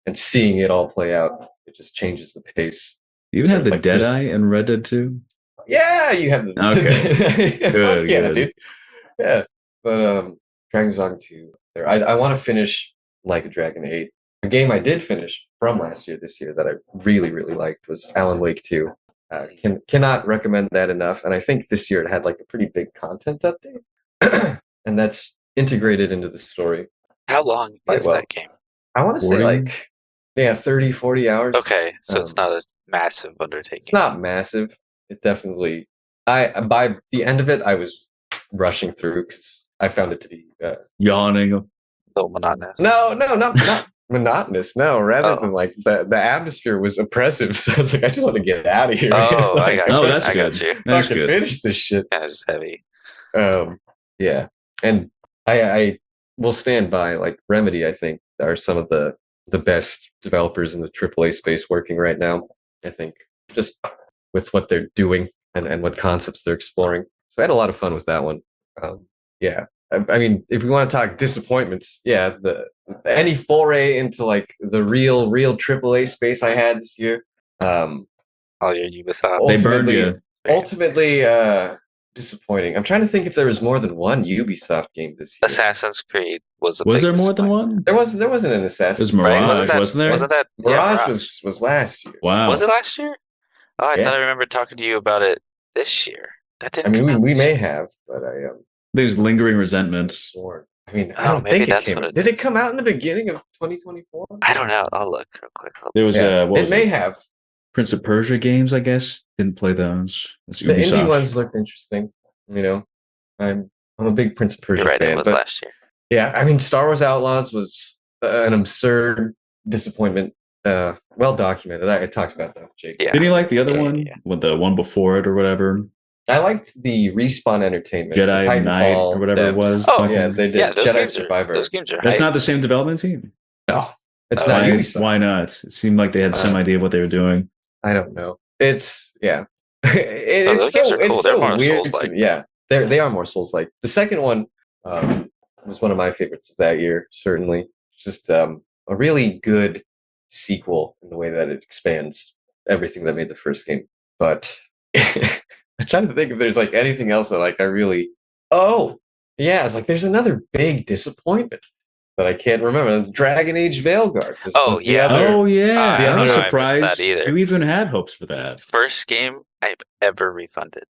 and seeing it all play out. It just changes the pace. You even have It's the like Deadeye in Red Dead 2? Yeah, you have the Okay. Fuck Good, yeah, good. dude. Yeah, but Dragon's Dogma 2. There, I want to finish Like a Dragon 8. A game I did finish from last year, this year that I really liked was Alan Wake 2. Cannot recommend that enough. And I think this year it had like a pretty big content update, and that's integrated into the story. How long Quite is well. that game? I want to say 40? like 30, 40 hours. Okay, so it's not a massive undertaking. It's not massive. It definitely. By the end of it, I was rushing through because I found it to be Yawning. A little monotonous. no, not monotonous. No, rather Oh. than like the atmosphere was oppressive. So I was like, I just want to get out of here. Oh, Like, I got Oh, you. that's I got good. you. That's fucking good. finish this shit. Yeah, it's heavy. Yeah, and I will stand by like Remedy. I think are some of the best developers in the AAA space working right now. I think just with what they're doing and what concepts they're exploring. So I had a lot of fun with that one. Yeah, I mean, if we want to talk disappointments, yeah, the any foray into like the real AAA space I had this year. All your Ubisoft. They burned you. Ultimately, disappointing. I'm trying to think if there was more than one Ubisoft game this year. Assassin's Creed was a Was big there more than disappointment. one? There wasn't an It Assassin's was Creed. Mirage, wasn't there? Wasn't that Mirage yeah, was last year. Wow. Was it last year? Oh, I Yeah. thought I remembered talking to you about it this year. That I didn't mean, come out we this may year. have, but I There's lingering resentment. sworn. I mean, I Oh, don't maybe think it that's came. what it Did it is. come out in the beginning of 2024? I don't know. I'll look real quick. There was what It was may it? have. Prince of Persia games, I guess. Didn't play those. That's The indie Ubisoft. ones looked interesting. You know, I'm a big Prince of Persia You're right. fan, It was but last year. yeah, I mean, Star Wars Outlaws was an absurd disappointment. Well documented. I talked about that with Jake. Yeah. Didn't you like the other Yeah, one? yeah. With the one before it or whatever? I liked the Respawn Entertainment, Jedi the Titanfall Knight or whatever it devs. was. Oh fucking- yeah, they did Yeah, those Jedi games Survivor. are those games are That's hype. not the same development team. No, it's Oh, not Why, Ubisoft. why not? It seemed like they had some idea of what they were doing. I don't know. It's yeah. those It's games so are cool. it's They're so more weird. Souls-like. Yeah, they are more Souls like. The second one was one of my favorites of that year. Certainly, just a really good sequel in the way that it expands everything that made the first game. But I'm trying to think if there's like anything else that like I really. Oh yeah, it's like there's another big disappointment that I can't remember. Dragon Age Veilguard. Oh, the yeah. other- Oh yeah, the I other- was I missed that surprised either. you even had hopes for that. First game I've ever refunded.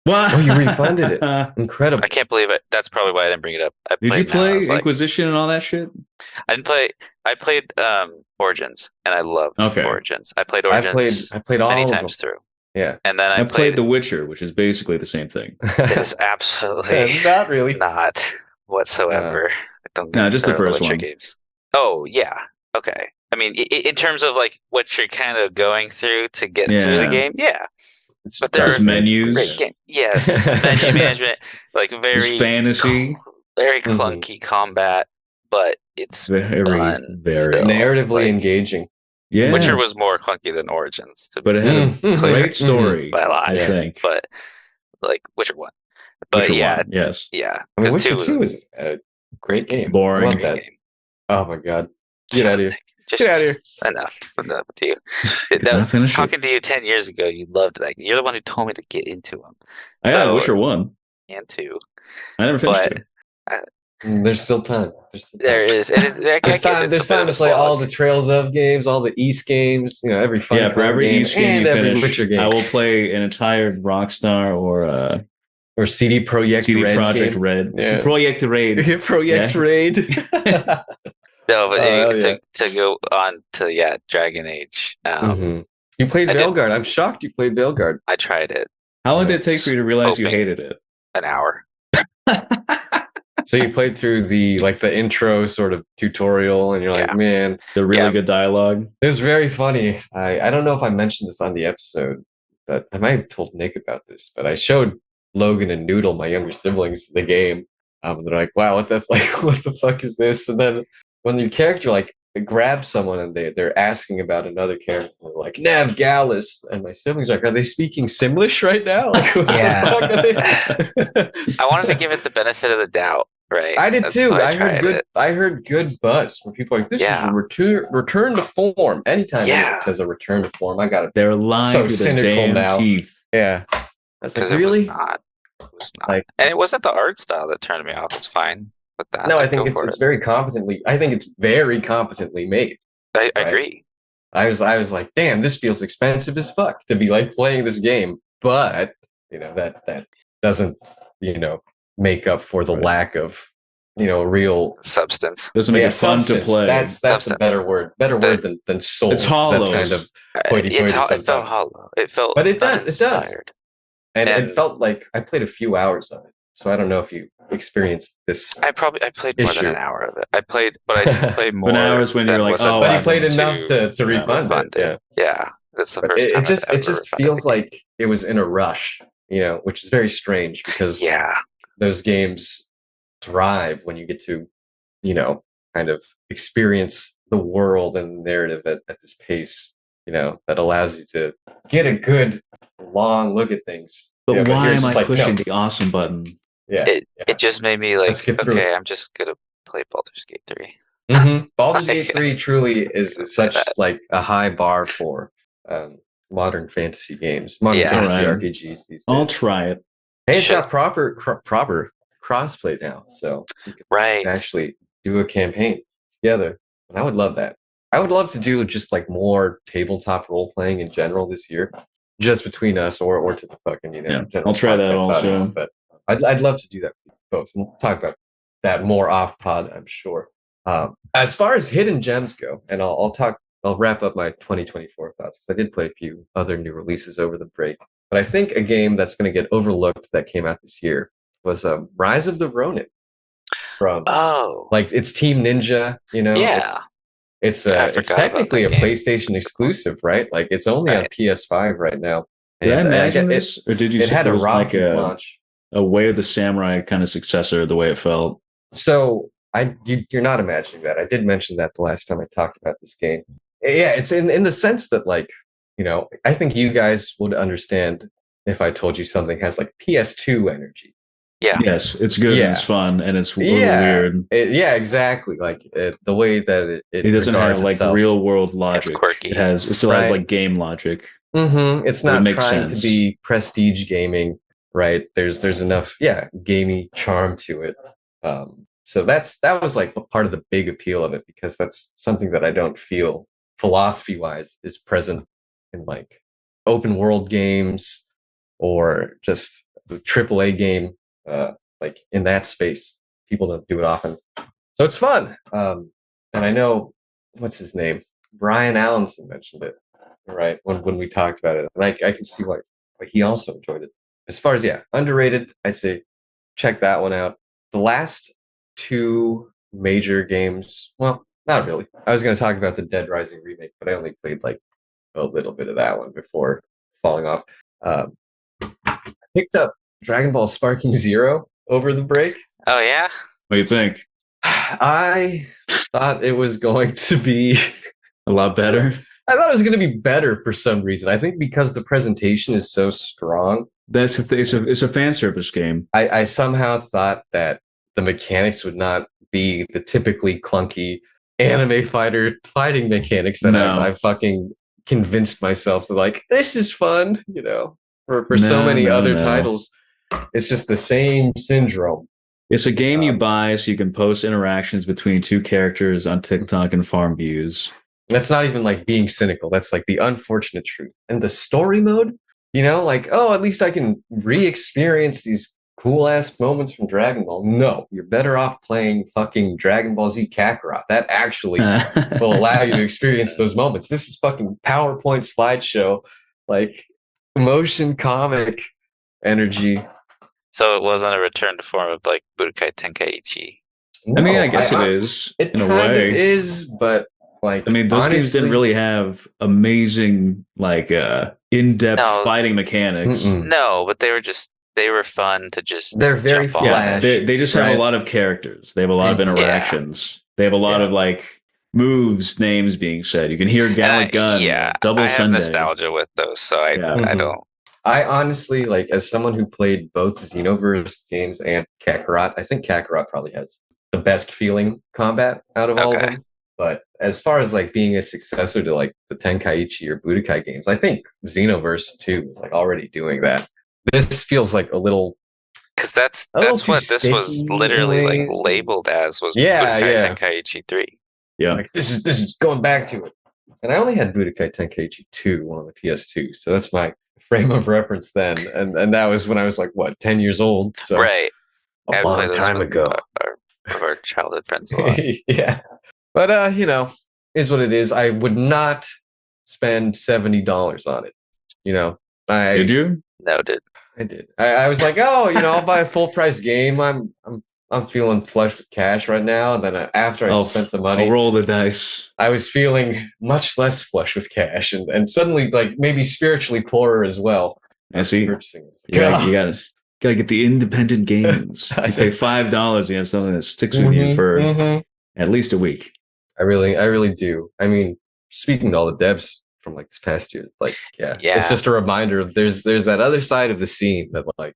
What? Oh, you refunded it. Incredible. I can't believe it. That's probably why I didn't bring it up. I Did you played now. I play was like, Inquisition and all that shit? I didn't play. I played Origins, and I loved Okay. Origins. I played I played many all of them. times through, Yeah. and then I I played played. The Witcher, which is basically the same thing. Is absolutely Not really. not Uh, whatsoever. Don't get No, me just the started on the first Witcher one. games. Oh yeah, okay. I mean, in terms of like what you're kind of going through to get through the Yeah. game, yeah. it's But Those they're great menus, game. Yes, menu management, like there's fantasy. very Mhm. clunky combat, but it's Very, fun very. still. Narratively Like engaging. Witcher Yeah. was more clunky than Origins, to But it had be a clear, great story, by a lot. I Yeah. think. But like Witcher One. But Witcher yeah, 1, yes. yeah, I mean, because Witcher two was a 2 is a great game. I Boring. love great that. game. Oh my god. Get Shut out up, of here. Nick. Get out of here. Just enough. Enough with you. Could not finish it. Talking to you 10 years ago, you loved that. You're the one who told me to get into them. I got So Witcher 1. and two, I never finished but 2. There's still time. There's still time. there is. It is. I There's get time. it's a There's bit time of to a play all slog. the Trails of games, all the East games, every Yeah, for Funcom every game, East game and you every finish, Witcher I game, will play an entire Rockstar or CD Projekt CD Red Project game. Red. Yeah. Project Raid. Projekt Yeah. Raid. No, but Oh hell yeah. to go on to Dragon Age. Mhm. You played I did. Veilguard. I'm shocked you played Veilguard. I tried it How long did it take for you to realize you hoping. hated it? An hour. So you played through the intro sort of tutorial, and you're like, Yeah. man, The really Yeah. good dialogue. it was very funny. I don't know if I mentioned this on the episode, but I might have told Nick about this. But I showed Logan and Noodle, my younger siblings, the game. They're like, "Wow, what what the fuck is this?" And then when your character grabs someone and they're asking about another character, they're like Nav Gallus, and my siblings are like, "Are they speaking Simlish right now?" Like, what Yeah. the fuck are they? I wanted to give it the benefit of the doubt, right? I did That's too. why I heard tried good. it. I heard good buzz from people like, "This is Yeah. a return to form." Anytime anyone Yeah. says a return to form, I got it. They're lying So to the cynical damn now. teeth. Yeah, I was like, Because it was really? not. It was not. Like- And it wasn't the art style that turned me off. It's fine with that. No, I I'd think go it's for it's it. very competently. I think it's very competently made. I right? agree. I was like, damn, this feels expensive as fuck to be like playing this game, but that doesn't make up for the Right. lack of real. Substance. Doesn't make Yeah, it fun to substance. play. That's a Substance. better word. Better word than soul. It's 'cause hollow. That's kind of It hoity-toity felt sometimes. hollow. It felt But it does. It does. uninspired. And And- it felt like I played a few hours of it, so I don't know if you experienced this. I played more than Issue. an hour of it. But I didn't play more. An hour is when you're than like, was oh, But you enough played enough enough to refund refund it. it. Yeah, that's the But first time it just I've it just ever feels refunded like it was in a rush, which is very strange because a game. Yeah, those games thrive when you get to, kind of experience the world and the narrative at this pace, that allows you to get a good long look at things. But here why it's am just I like, pushing no. the awesome button? Yeah, it just made me like, Let's get through okay, it. I'm just gonna play Baldur's Gate 3. Baldur's Gate 3 truly is Say such that. like a high bar for modern fantasy games, modern Yeah. fantasy Alright. RPGs these days. I'll try it. And it's Sure. got proper crossplay now, so you can Right. actually do a campaign together. And I would love that. I would love to do just like more tabletop role playing in general this year, just between us or to the fucking Yeah, general I'll try that podcast also. audience. But I'd love to do that with you folks. We'll talk about that more off pod, I'm sure. As far as hidden gems go, and I'll wrap up my 2024 thoughts because I did play a few other new releases over the break. But I think a game that's going to get overlooked that came out this year was Rise of the Ronin. From Oh, it's Team Ninja, Yeah. It's I it's forgot about technically a that game. PlayStation exclusive, right? Like it's only on Right. PS5 right now. Did I And imagine get- this, or did you It say had it a was like rocky launch. a Way of the Samurai kind of successor? The way it felt. So you're not imagining that. I did mention that the last time I talked about this game. Yeah, it's in the sense that I think you guys would understand if I told you something has like PS2 energy. Yeah. Yes, it's good Yeah. and it's fun and it's a little Yeah. weird. Yeah, exactly. Like the way that it It doesn't have regards like itself. real world logic. quirky. It still has Right. like game logic. It's But it not makes trying sense. to be prestige gaming, right? There's enough, gamey charm to it. So that was like part of the big appeal of it because that's something that I don't feel philosophy wise is present in like open world games or just AAA game, like in that space. People don't do it often, so it's fun. And I know what's his name, Brian Allanson mentioned it, right? When we talked about it, and I can see why he also enjoyed it. As far as underrated, I'd say check that one out. The last two major games, well, not really. I was going to talk about the Dead Rising remake, but I only played like a little bit of that one before falling off. Um, I picked up Dragon Ball Sparking Zero over the break. Oh yeah. What do you think? I thought it was going to be A lot better. I thought it was going to be better for some reason. I think because the presentation is so strong. That's the thing. It's a fan service game. I somehow thought that the mechanics would not be the typically clunky anime fighting mechanics that I fucking convinced myself that like this is fun, for so many other titles. It's just the same syndrome. It's a game you buy so you can post interactions between two characters on TikTok and farm views. That's not even like being cynical. That's like the unfortunate truth. And the story mode, like, oh, at least I can re-experience these cool ass moments from Dragon Ball. No, you're better off playing fucking Dragon Ball Z Kakarot. That actually will allow you to experience those moments. This is fucking PowerPoint slideshow, like motion comic energy. So it wasn't a return to form of like Budokai Tenkaichi. No, I mean, I guess it is it in a kind way. Of is, but like, I mean, those games didn't really have amazing, like, in-depth fighting mechanics. No, but they were fun to just. They're very flash. Yeah, they just have a lot of characters. They have a lot of interactions. Yeah. They have a lot of like moves, names being said. You can hear Gallic Gun, Double Sunday. I have nostalgia with those, so I don't. I honestly, like, as someone who played both Xenoverse games and Kakarot, I think Kakarot probably has the best feeling combat out of all of them. But as far as like being a successor to like the Tenkaichi or Budokai games, I think Xenoverse 2 is like already doing that. This feels like a little, because that's what this was literally like labeled as was Budokai Tenkaichi 3. Yeah, like, this is going back to it. And I only had Budokai Tenkaichi 2 on the PS2, so that's my frame of reference then. And that was when I was like, what, 10 years old? So right, a long time ago. Our childhood friends a lot. Yeah. But, is what it is. I would not spend $70 on it. Did you? No, dude. I did. I was like, oh, I'll buy a full price game. I'm feeling flush with cash right now. And then after I spent the money, I'll roll the dice. I was feeling much less flush with cash and suddenly like maybe spiritually poorer as well. I see. You gotta get the independent games. You pay $5, you have something that sticks with you for at least a week. I really do. I mean, speaking to all the devs from like this past year, like, it's just a reminder of there's that other side of the scene that like,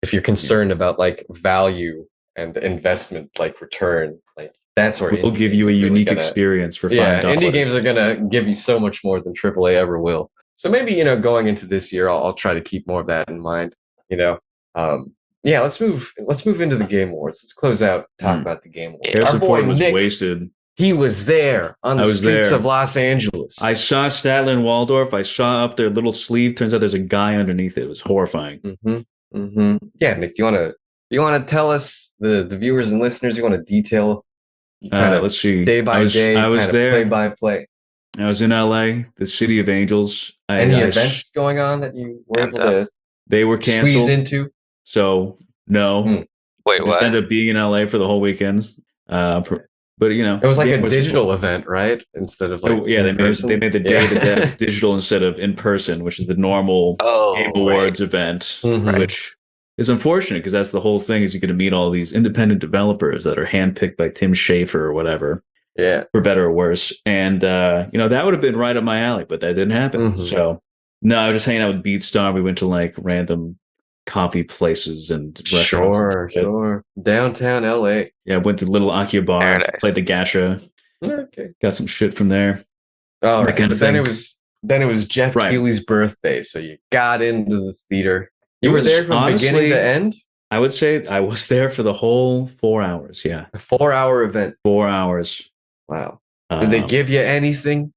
if you're concerned about like value and investment, like return, like that's where we'll give you a unique experience for $5. Yeah, indie games are gonna give you so much more than AAA ever will. So maybe, going into this year, I'll try to keep more of that in mind. Let's move into the Game Awards. Let's close out, talk about the Game Awards. Harrison Ford was wasted. He was there on the streets of Los Angeles. I saw Statler and Waldorf. I saw up their little sleeve. Turns out there's a guy underneath it. It was horrifying. Yeah, Nick, do you want to tell us, the viewers and listeners, you want to detail let's see, day by day, I was there, play by play. I was in LA, the city of angels. Any events going on that you were able to they were canceled squeeze into? So no. Wait, what? Ended up being in LA for the whole weekend. But it was like a digital event, right? Instead of like they made the day to day digital instead of in person, which is the normal Game Awards event, which is unfortunate because that's the whole thing. Is you're going to meet all these independent developers that are handpicked by Tim Schafer or whatever, for better or worse. And that would have been right up my alley, but that didn't happen. So no, I was just hanging out with Beatstar. We went to like random coffee places and restaurants. Sure. Downtown LA. Yeah, went to Little Akihabara, played the gacha. Okay. Got some shit from there. Oh, right. But then it was Jeff Keighley's birthday, so you got into the theater. You were there from beginning to end? I would say I was there for the whole 4 hours, yeah. A 4-hour event. 4 hours. Wow. Did they give you anything?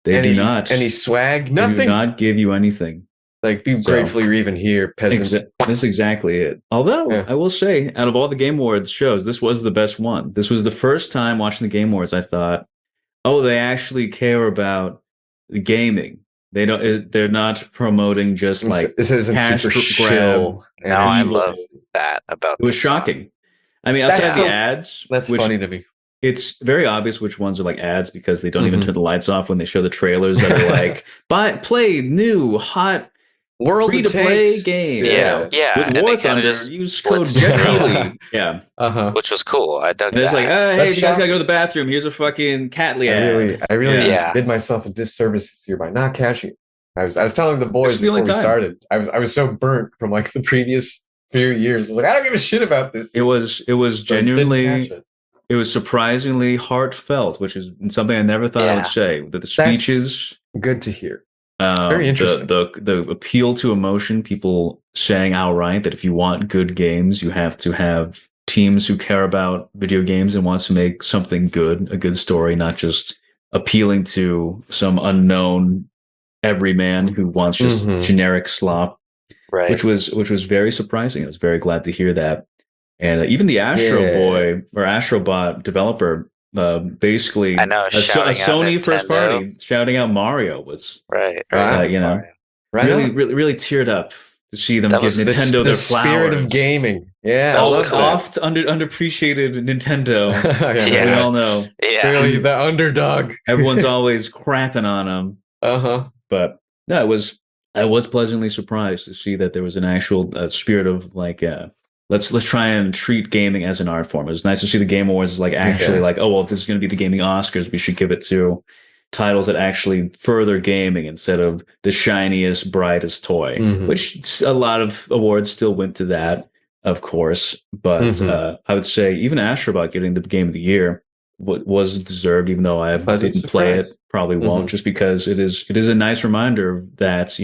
They do not. Any swag? Nothing? They do not give you anything. Like, be So- grateful you're even here, peasant. That's exactly it. Although Yeah. I will say, out of all the Game Awards shows, this was the best one. This was the first time watching the Game Awards I thought, oh, they actually care about the gaming. They don't. They're not promoting just like This isn't cash super grab. shill. No, I evil. love that about It was this one. shocking. I mean, outside That's the so- ads, That's which funny to me. it's very obvious which ones are like ads because they don't even Mhm. turn the lights off when they show the trailers that are like, play new hot World free of to play Tanks. game. Yeah, With and War they kind Thunder, of just use code blitz Jeff through 'em. Keighley. Yeah. Uh-huh. which was cool. I dug And it's that. like, hey, That's if you guys gotta shocking. go to the bathroom, here's a fucking Catly I ad. really Yeah. did myself a disservice this year by not catching it. I was telling the This boys is the before only we time. started. I was so burnt from like the previous few years. I was like, I don't give a shit about this. It was So I didn't genuinely, catch it. it was surprisingly heartfelt, which is something I never thought I would Yeah. say. That the speeches, Good to hear. very interesting. the appeal to emotion, people saying outright that if you want good games, you have to have teams who care about video games and wants to make something good, a good story, not just appealing to some unknown everyman who wants just Mhm. generic slop, Right. which was very surprising. I was very glad to hear that. And even the Astro Yeah. Boy or Astrobot developer, basically I know, a shouting out Sony first Nintendo. party shouting out Mario was Right. Wow. Right. you know, Right really, on. really, really teared up to see them That give was The, Nintendo the their spirit flowers. of gaming. Yeah, That I was love cool. that. Oft underappreciated Nintendo, as Yeah. we all know. Yeah. Clearly the underdog. Everyone's always crapping on them, Uh-huh. but no, I was pleasantly surprised to see that there was an actual spirit of like, let's try and treat gaming as an art form. It was nice to see the Game Awards is like actually Yeah. like, oh well, if this is going to be the gaming Oscars, we should give it to titles that actually further gaming instead of the shiniest, brightest toy. Mhm. Which a lot of awards still went to that, of course. But Mhm. I would say even Astrobot getting the Game of the Year was deserved, even though I Pleasant didn't play it, surprise. probably won't, Mhm. just because it is a nice reminder that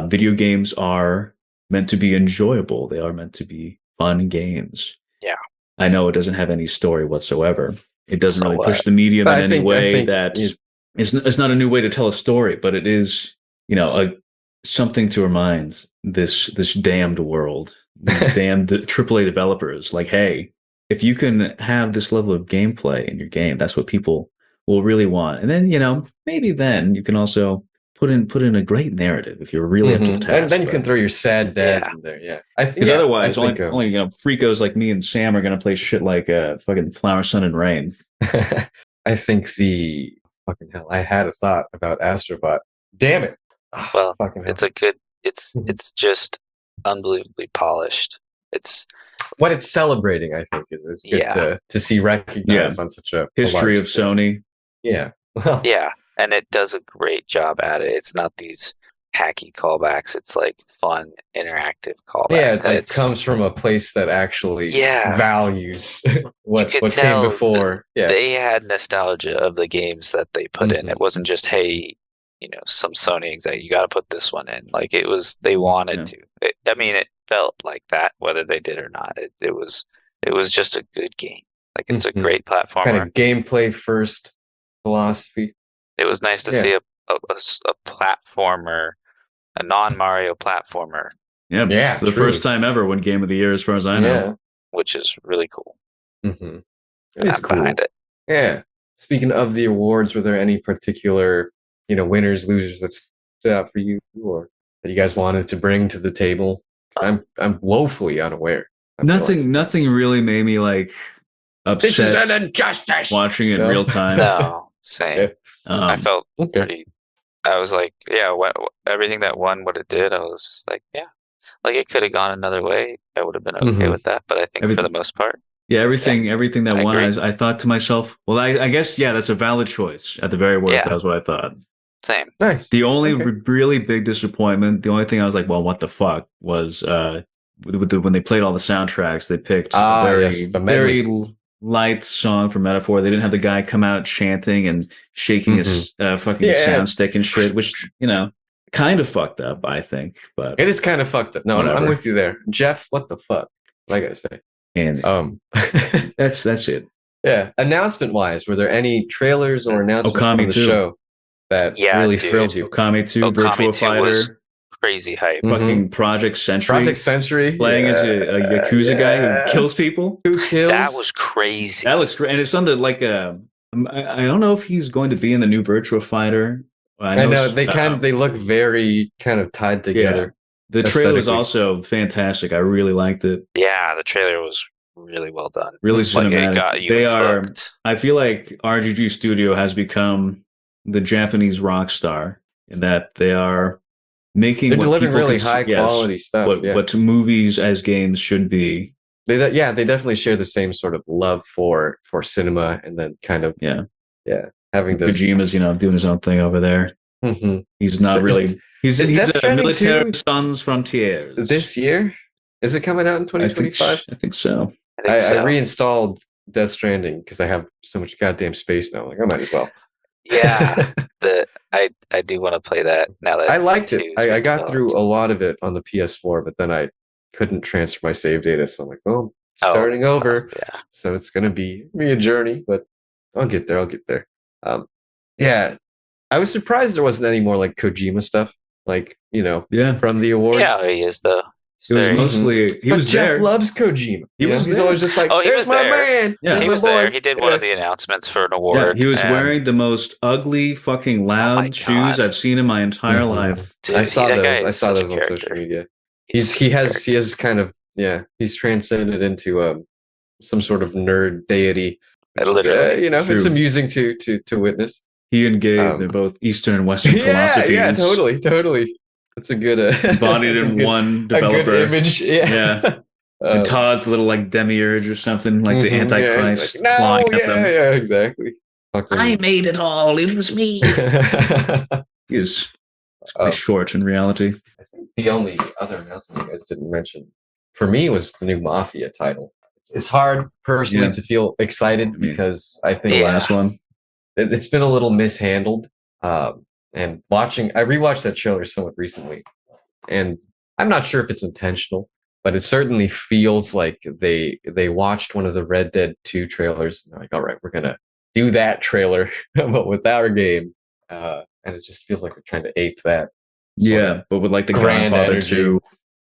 video games are meant to be enjoyable. They are meant to be fun games. Yeah. I know it doesn't have any story whatsoever. It doesn't So really what? push the medium But in I any think- I way think that it- it's not a new way to tell a story, but it is, something to remind this damned world, these damned AAA developers, like, hey, if you can have this level of gameplay in your game, that's what people will really want. And then, maybe then you can also put in a great narrative if you're really up to the Mhm. task. And then you can throw your sad dads Yeah. in there. Yeah. Because otherwise, I think, only freakos like me and Sam are going to play shit like fucking Flower, Sun, and Rain. I think the fucking hell. I had a thought about Astrobot. Damn it. Ah, Well, fucking hell. it's a good. It's Mhm. it's just unbelievably polished. It's What it's celebrating, I think, is good Yeah. to see recognized on such a History large of scale. Sony. Yeah. Well, yeah, and it does a great job at it. It's not these hacky callbacks. It's like fun, interactive callbacks. yeah, and it it's comes from a place that actually Yeah. values what could came tell before. Yeah. they had nostalgia of the games that they put in. Mhm. It wasn't just hey, some Sony exec, you got to put this one in. Like it was, they wanted to. It felt like that, whether they did or not. It was just a good game. Like it's Mhm. a great platformer. Kind of gameplay first philosophy. It was nice to Yeah. see a platformer, a non-Mario platformer, Yeah, Yeah, for the truly. first time ever, won Game of the Year, as far as I know. which is really cool. Mm-hmm. It is I'm cool. behind it. Yeah. Speaking of the awards, were there any particular, winners, losers that stood out for you, or that you guys wanted to bring to the table? 'Cause I'm woefully unaware. I feel like. Nothing really made me like This is upset an injustice. watching it in No? real time. No, same. Yeah. I felt Okay. pretty. I was like, yeah, everything that won what it did, I was just like, yeah, like it could have gone another way. I would have been okay Mhm. with that. But I think for the most part, Yeah, everything that I won, agree. I thought to myself, well, I guess, yeah, that's a valid choice. At the very worst, Yeah. that was what I thought. same. Nice. The only Okay. really big disappointment, the only thing I was like, well, what the fuck, was when they played all the soundtracks, they picked a very, yes, the medley. very light song for Metaphor. They didn't have the guy come out chanting and shaking his fucking Yeah. sound stick and shit, which, kind of fucked up, I think. But It is kind of fucked up. No, I'm Whatever. with you there, Jeff. What the fuck? What I gotta say. and that's it. Yeah. Announcement wise, were there any trailers or announcements Okami from the too. show that Yeah, really dude. thrilled you? Okami 2, Okami Virtua 2 was Fighter. crazy hype. Fucking Project Sentry. Project Century Playing as a Yakuza guy who kills people. Who kills? That was crazy. That looks great. And it's on the, like, I don't know if he's going to be in the new Virtua Fighter. I know they look very kind of tied together. The trailer was also fantastic. I really liked it. Yeah, the trailer was really well done. Really cinematic. It got you hooked. I feel like RGG Studio has become the Japanese rock star in that they are making They're what delivering people really high quality stuff. What movies as games should be. They definitely share the same sort of love for cinema, and then kind of having this. Kojima's doing his own thing over there. Mm-hmm. He's not really. He's a military sans frontières. This year, is it coming out in 2025? I think so. I reinstalled Death Stranding because I have so much goddamn space now. Like, I might as well. Yeah, I do want to play that now that I liked it. I got through a lot of it on the PS4, but then I couldn't transfer my save data, so I'm like, well, starting over. Yeah. So it's gonna be a journey, but I'll get there. Yeah, I was surprised there wasn't any more like Kojima stuff, like from the awards. Yeah, he is though. It was mostly he was Jeff there. loves Kojima. He's always just like, he was my there. man. Yeah, he was there. He did one of the announcements for an award. Yeah, he was wearing the most ugly, fucking loud shoes I've seen in my entire life. Dude, I saw those. I saw those on social media. He has kind of he's transcended into some sort of nerd deity. Literally, it's amusing to witness. He engaged in both Eastern and Western philosophies. Yeah, totally. That's a good embodied in one developer. A good image. Yeah. And Todd's little like demiurge or something, like the Antichrist flying at them. Yeah, exactly. I made it all. It was me. It's quite short in reality. I think the only other announcement you guys didn't mention for me was the new Mafia title. It's hard personally to feel excited because I think the last one, it's been a little mishandled. And I rewatched that trailer somewhat recently, and I'm not sure if it's intentional, but it certainly feels like they watched one of the Red Dead 2 trailers and they're like, all right, we're gonna do that trailer, but with our game, and it just feels like they're trying to ape that. But with like the Grandfather 2.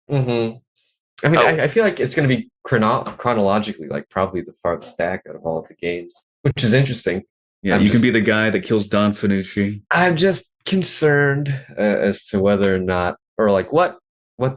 Mm-hmm. I mean, I feel like it's going to be chronologically like probably the farthest back out of all of the games, which is interesting. Yeah, you can be the guy that kills Don Finucci. I'm just concerned as to whether or not, or like what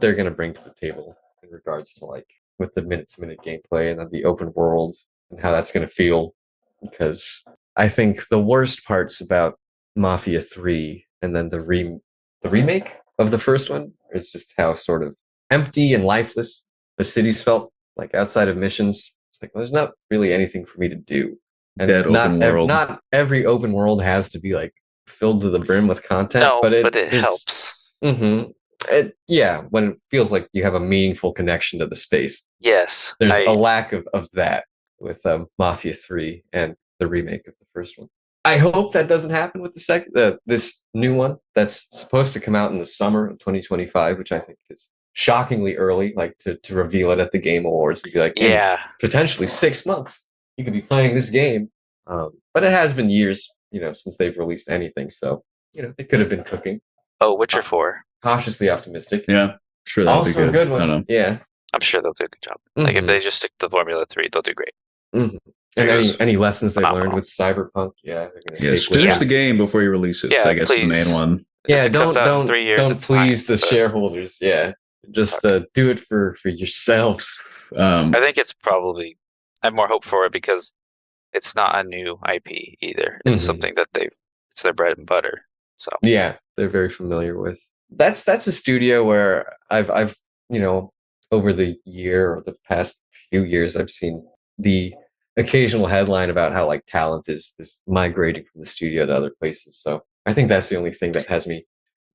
they're going to bring to the table in regards to like with the minute-to-minute gameplay and then the open world and how that's going to feel. Because I think the worst parts about Mafia 3 and then the remake of the first one is just how sort of empty and lifeless the cities felt. Like outside of missions, it's like, well, there's not really anything for me to do. And not every open world has to be like filled to the brim with content. No, but it helps. Mm-hmm. When it feels like you have a meaningful connection to the space. Yes. There's a lack of that with Mafia 3 and the remake of the first one. I hope that doesn't happen with this new one that's supposed to come out in the summer of 2025, which I think is shockingly early, like to reveal it at the Game Awards and be like, potentially 6 months you could be playing this game. But it has been years, since they've released anything. So, they could have been cooking. Oh, Witcher 4. Cautiously optimistic. Yeah, sure. That'll Also be good. A good one. Yeah. I'm sure they'll do a good job. Mm-hmm. Like if they just stick to Formula 3, they'll do great. Mm-hmm. And any lessons they've learned with Cyberpunk? Yeah. Finish the game before you release it. I guess the main one. Yeah, don't please the shareholders. Yeah. Just do it for yourselves. I think it's probably I have more hope for it because it's not a new IP either. It's something that it's their bread and butter. So yeah, they're very familiar with. That's a studio where I've over the year or the past few years I've seen the occasional headline about how like talent is migrating from the studio to other places. So I think that's the only thing that has me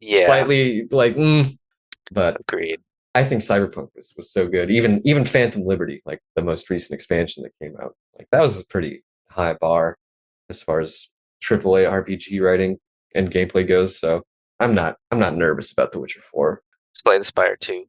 slightly like but agreed. I think Cyberpunk was so good. Even Phantom Liberty, like the most recent expansion that came out, like that was a pretty high bar as far as AAA RPG writing and gameplay goes. So I'm not game about The Witcher 4. Slay the Spire 2.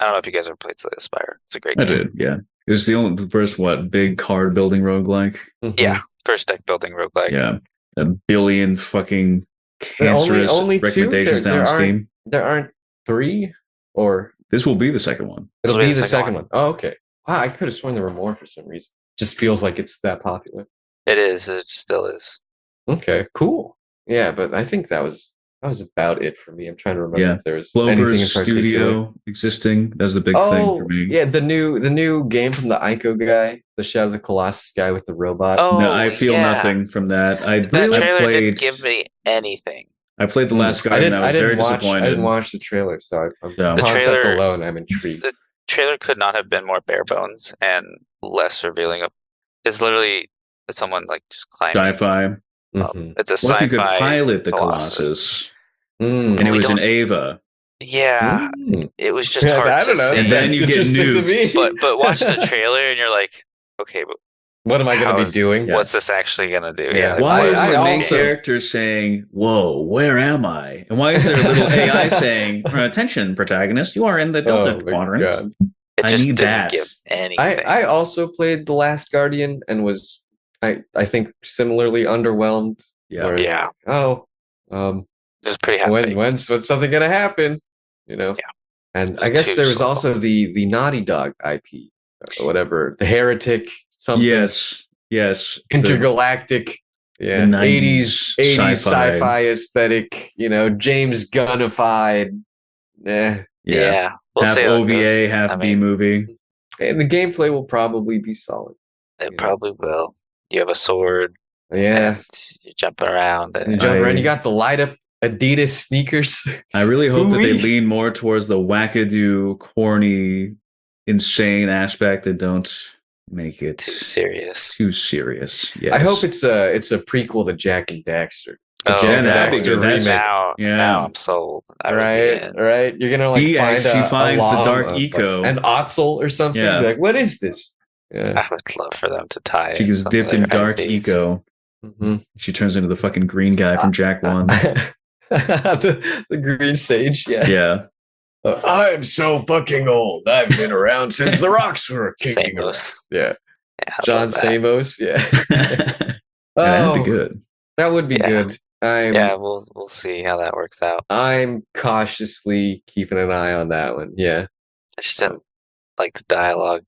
I don't know if you guys ever played Slay the Spire. It's a great game. I did, yeah. It was the first big card building roguelike. Mm-hmm. Yeah, first deck building roguelike. Yeah, 1 billion fucking cancerous only recommendations down on Steam. There aren't 3 or This will be the second one. it'll This will be be the the second second one. Oh, okay. Wow, I could have sworn there were more for some reason. Just feels like it's that popular. It is. It still is. Okay, cool. Yeah, but I think that was about it for me. I'm trying to remember Yeah. if there was Clover's anything in particular. Studio existing. That's the big thing for Oh, me. yeah, the new game from the Ico guy, the Shadow of the Colossus guy with the robot. No, Oh, I feel yeah. nothing from that. I That trailer played. didn't give me anything. I played the Last I Guardian. didn't. I was very watch. disappointed. I didn't watch the trailer, so I'm So- The concept trailer- alone, I'm intrigued. The trailer could not have been more bare bones and less revealing of. It's literally someone like just climbing. Sci-fi. Mhm. It's a What if you sci-fi could pilot the Colossus. Colossus? Mm. And it We was in don't- Ava. Yeah, Mm. it was just Yeah, hard I to don't know. see. And then you get interesting to me. nukes. But watch the trailer and you're like, okay, but What am I going how to be is- doing? what's this actually gonna do? Yeah. like, Why what is I the main also- character saying, "Whoa, where am I?" And why is there a little AI saying, "Attention, protagonist, you are in the Delta Oh my quadrant"? God. It I just need didn't that. give anything. I also played The Last Guardian and was I think similarly underwhelmed. Yeah. Whereas, Yeah. oh, It was pretty happy. when's something gonna happen? You know. Yeah. And Just I guess too there was slow. also the Naughty Dog IP, or whatever, the Heretic something. Yes. Intergalactic. Yeah. the 90s 80s sci-fi. sci-fi aesthetic. James Gunnified. Yeah. Yeah, we'll Half see how it OVA, goes. half I B mean, movie. And the gameplay will probably be solid. it Yeah. probably will. You have a sword. Yeah. And you're jumping around. And you jump around. You got the light up Adidas sneakers. I really hope that they Ooh-wee. lean more towards the wackadoo, corny, insane aspect and don't make it Too serious. too serious. Yes. I hope it's a prequel to Jack and Daxter. The Oh, Jack and that'd be Daxter good. That's- remake. now I'm sold. I would be Right, in. right. You're gonna He find actually a finds the log dark of, eco. an Otzel or something. Yeah. Be like, what is this? Yeah. I would love for them to tie. She in gets some dipped of in their dark IPs. eco. Mhm. She turns into the fucking green guy from Jack 1. the green sage. Yeah. Yeah. I'm so fucking old. I've been around since the rocks were kicking around. Samos. Yeah. Yeah, I John love that. Samos. Yeah. That'd be Oh, good. that would be Yeah. good. Yeah, we'll see how that works out. I'm cautiously keeping an eye on that one. Yeah. I just didn't like the dialogue,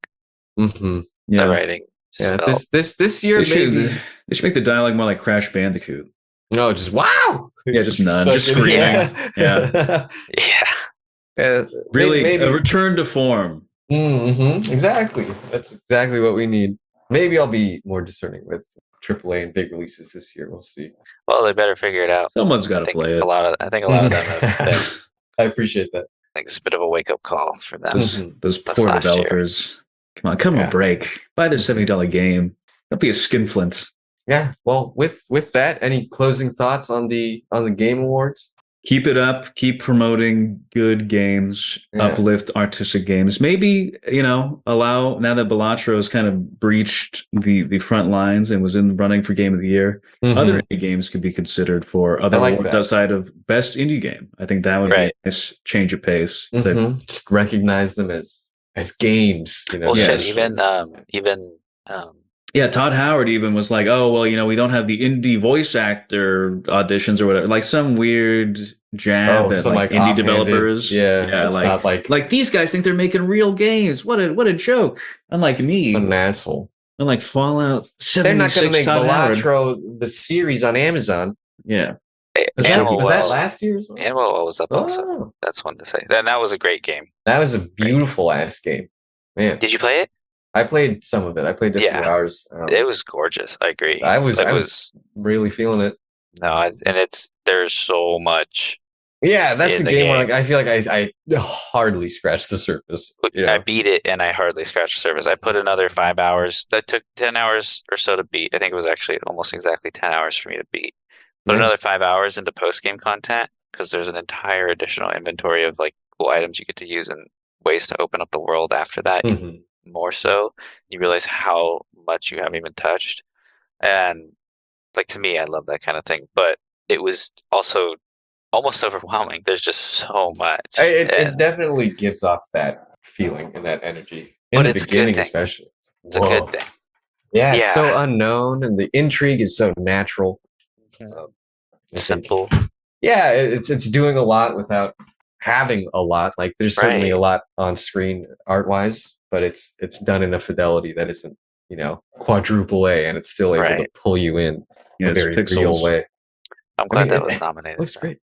Mm-hmm. the Yeah. writing. Just Yeah. felt- This year They should, maybe. they should make the dialogue more like Crash Bandicoot. No, just wow. Yeah, just none, just fucking- screaming. Yeah. yeah. Yeah, Really, maybe. a return to form. Exactly. That's exactly what we need. Maybe I'll be more discerning with AAA and big releases this year. We'll see. Well, they better figure it out. Someone's got I to think play it. I think a lot of them have been. I appreciate that. I think it's a bit of a wake up call for them. Those That's poor last year. developers. Come on, cut them Yeah. a break. Buy their $70 game. Don't be a skinflint. Yeah. Well, with that, any closing thoughts on the Game Awards? Keep it up. Keep promoting good games. Yeah. Uplift artistic games. Maybe, allow, now that Balatro kind of breached the front lines and was in the running for Game of the Year, other indie games could be considered for other I like awards that. outside of Best Indie Game. I think that would be a Right. nice change of pace. Just recognize them as games. Well, Yes. shit. Even Yeah, Todd Howard even was like, "Oh, well, we don't have the indie voice actor auditions or whatever." Like some weird jab at some like indie offhanded- developers. Yeah, it's not like these guys think they're making real games. What a joke! Unlike me, an asshole. unlike Fallout They're not 76, going to make Todd Howard. Balatro the series on Amazon. Yeah, Animal Was that Well. last year's one? Animal Well was up also. Oh, That's one to say. That was a great game. that was a beautiful ass game, man. Did you play it? I played some of it. I played a few Yeah. hours. It was gorgeous. I agree. I was It I was really feeling it. and there's so much. Yeah, that's In a the game where game. I feel like I hardly scratched the surface. I beat it and I hardly scratched the surface. I put another 5 hours. That took 10 hours or so to beat. I think it was actually almost exactly 10 hours for me to beat. Put another 5 hours into post game content because there's an entire additional inventory of like cool items you get to use and ways to open up the world after that. Mhm. More so, you realize how much you haven't even touched. And like to me, I love that kind of thing. But it was also almost overwhelming. There's just so much. It And definitely gives off that feeling and that energy in But the it's a good beginning, thing. especially. it's a Whoa. good thing. Yeah, it's so Yeah. unknown, and the intrigue is so natural. I think- Simple. Yeah, it's doing a lot without having a lot. Like there's certainly a Right. lot on screen art wise, but it's done in a fidelity that isn't, quadruple A, and it's still able to Right. pull you in Yeah, a it's very real pixels. way. I'm I glad mean, that was it nominated looks though. great.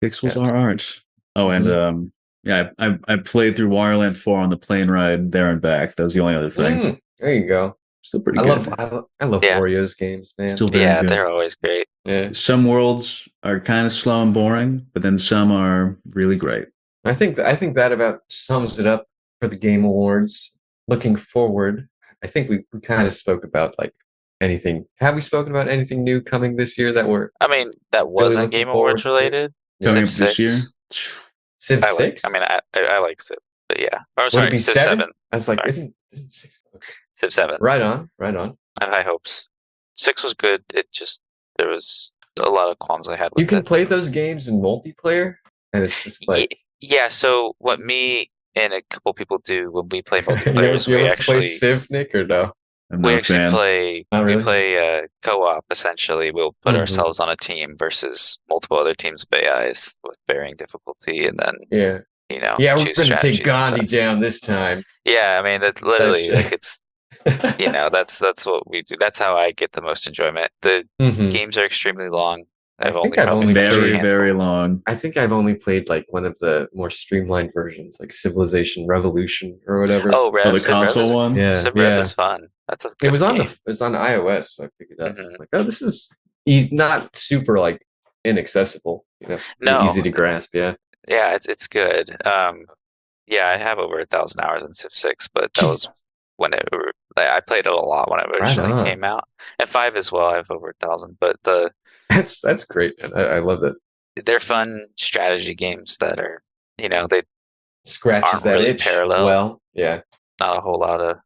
Pixels Yeah. are art. Oh, and Mhm. yeah, I played through Wireland 4 on the plane ride there and back. That was the only other thing. There you go. Still pretty I love good. I love Yeah. Wario's games, man. Still very Yeah, good. they're always great. Yeah. Some worlds are kind of slow and boring, but then some are really great. I think that about sums it up for the Game Awards. Looking forward, I think we kind of spoke about like anything. Have we spoken about anything new coming this year that we're I mean, that really wasn't looking Game Awards forward to? related. Yeah. Coming Civ up this year, 6. Civ I 6? mean, I like Civ, but yeah. Oh, Would it sorry, be Civ 7? 7. I was like, Sorry, isn't 6? Okay. Civ 7. Right on, right on. I have high hopes. 6 was good. There was a lot of qualms I had You with can it. play those games in multiplayer, and it's just like Yeah, so what me and a couple people do when we play you multiplayer ever, is you ever play Civ, Nick, or no? I'm not a fan. Not we really. play co-op essentially. We'll put Hmm. ourselves on a team versus multiple other teams of AIs with varying difficulty and then, Yeah. Yeah, we're choose gonna take strategies and Gandhi stuff. down this time. Yeah, I mean that's That literally like shit. it's that's what we do. That's how I get the most enjoyment. The Hmm. games are extremely long. I I've think only I've probably only finished a Very, played. very handful. long. I think I've only played like one of the more streamlined versions, like Civilization Revolution or whatever. Oh, Oh, the Civ Rev console is one? Yeah, Civ Rev yeah. is fun. That's a It good was on game. iOS, so I picked it up. Hmm Like, oh, this is he's not super like inaccessible, easy No, to grasp. Yeah. yeah, it's good. Yeah, I have over 1,000 hours in Civ 6, but that was Jesus. when I played it a lot when it Right originally on. came out. And 5 as well, I have over 1,000. But That's great, man. I love that. they're fun strategy games that are, they Scratches aren't that really itch. parallel. Well, yeah, Not a whole lot of.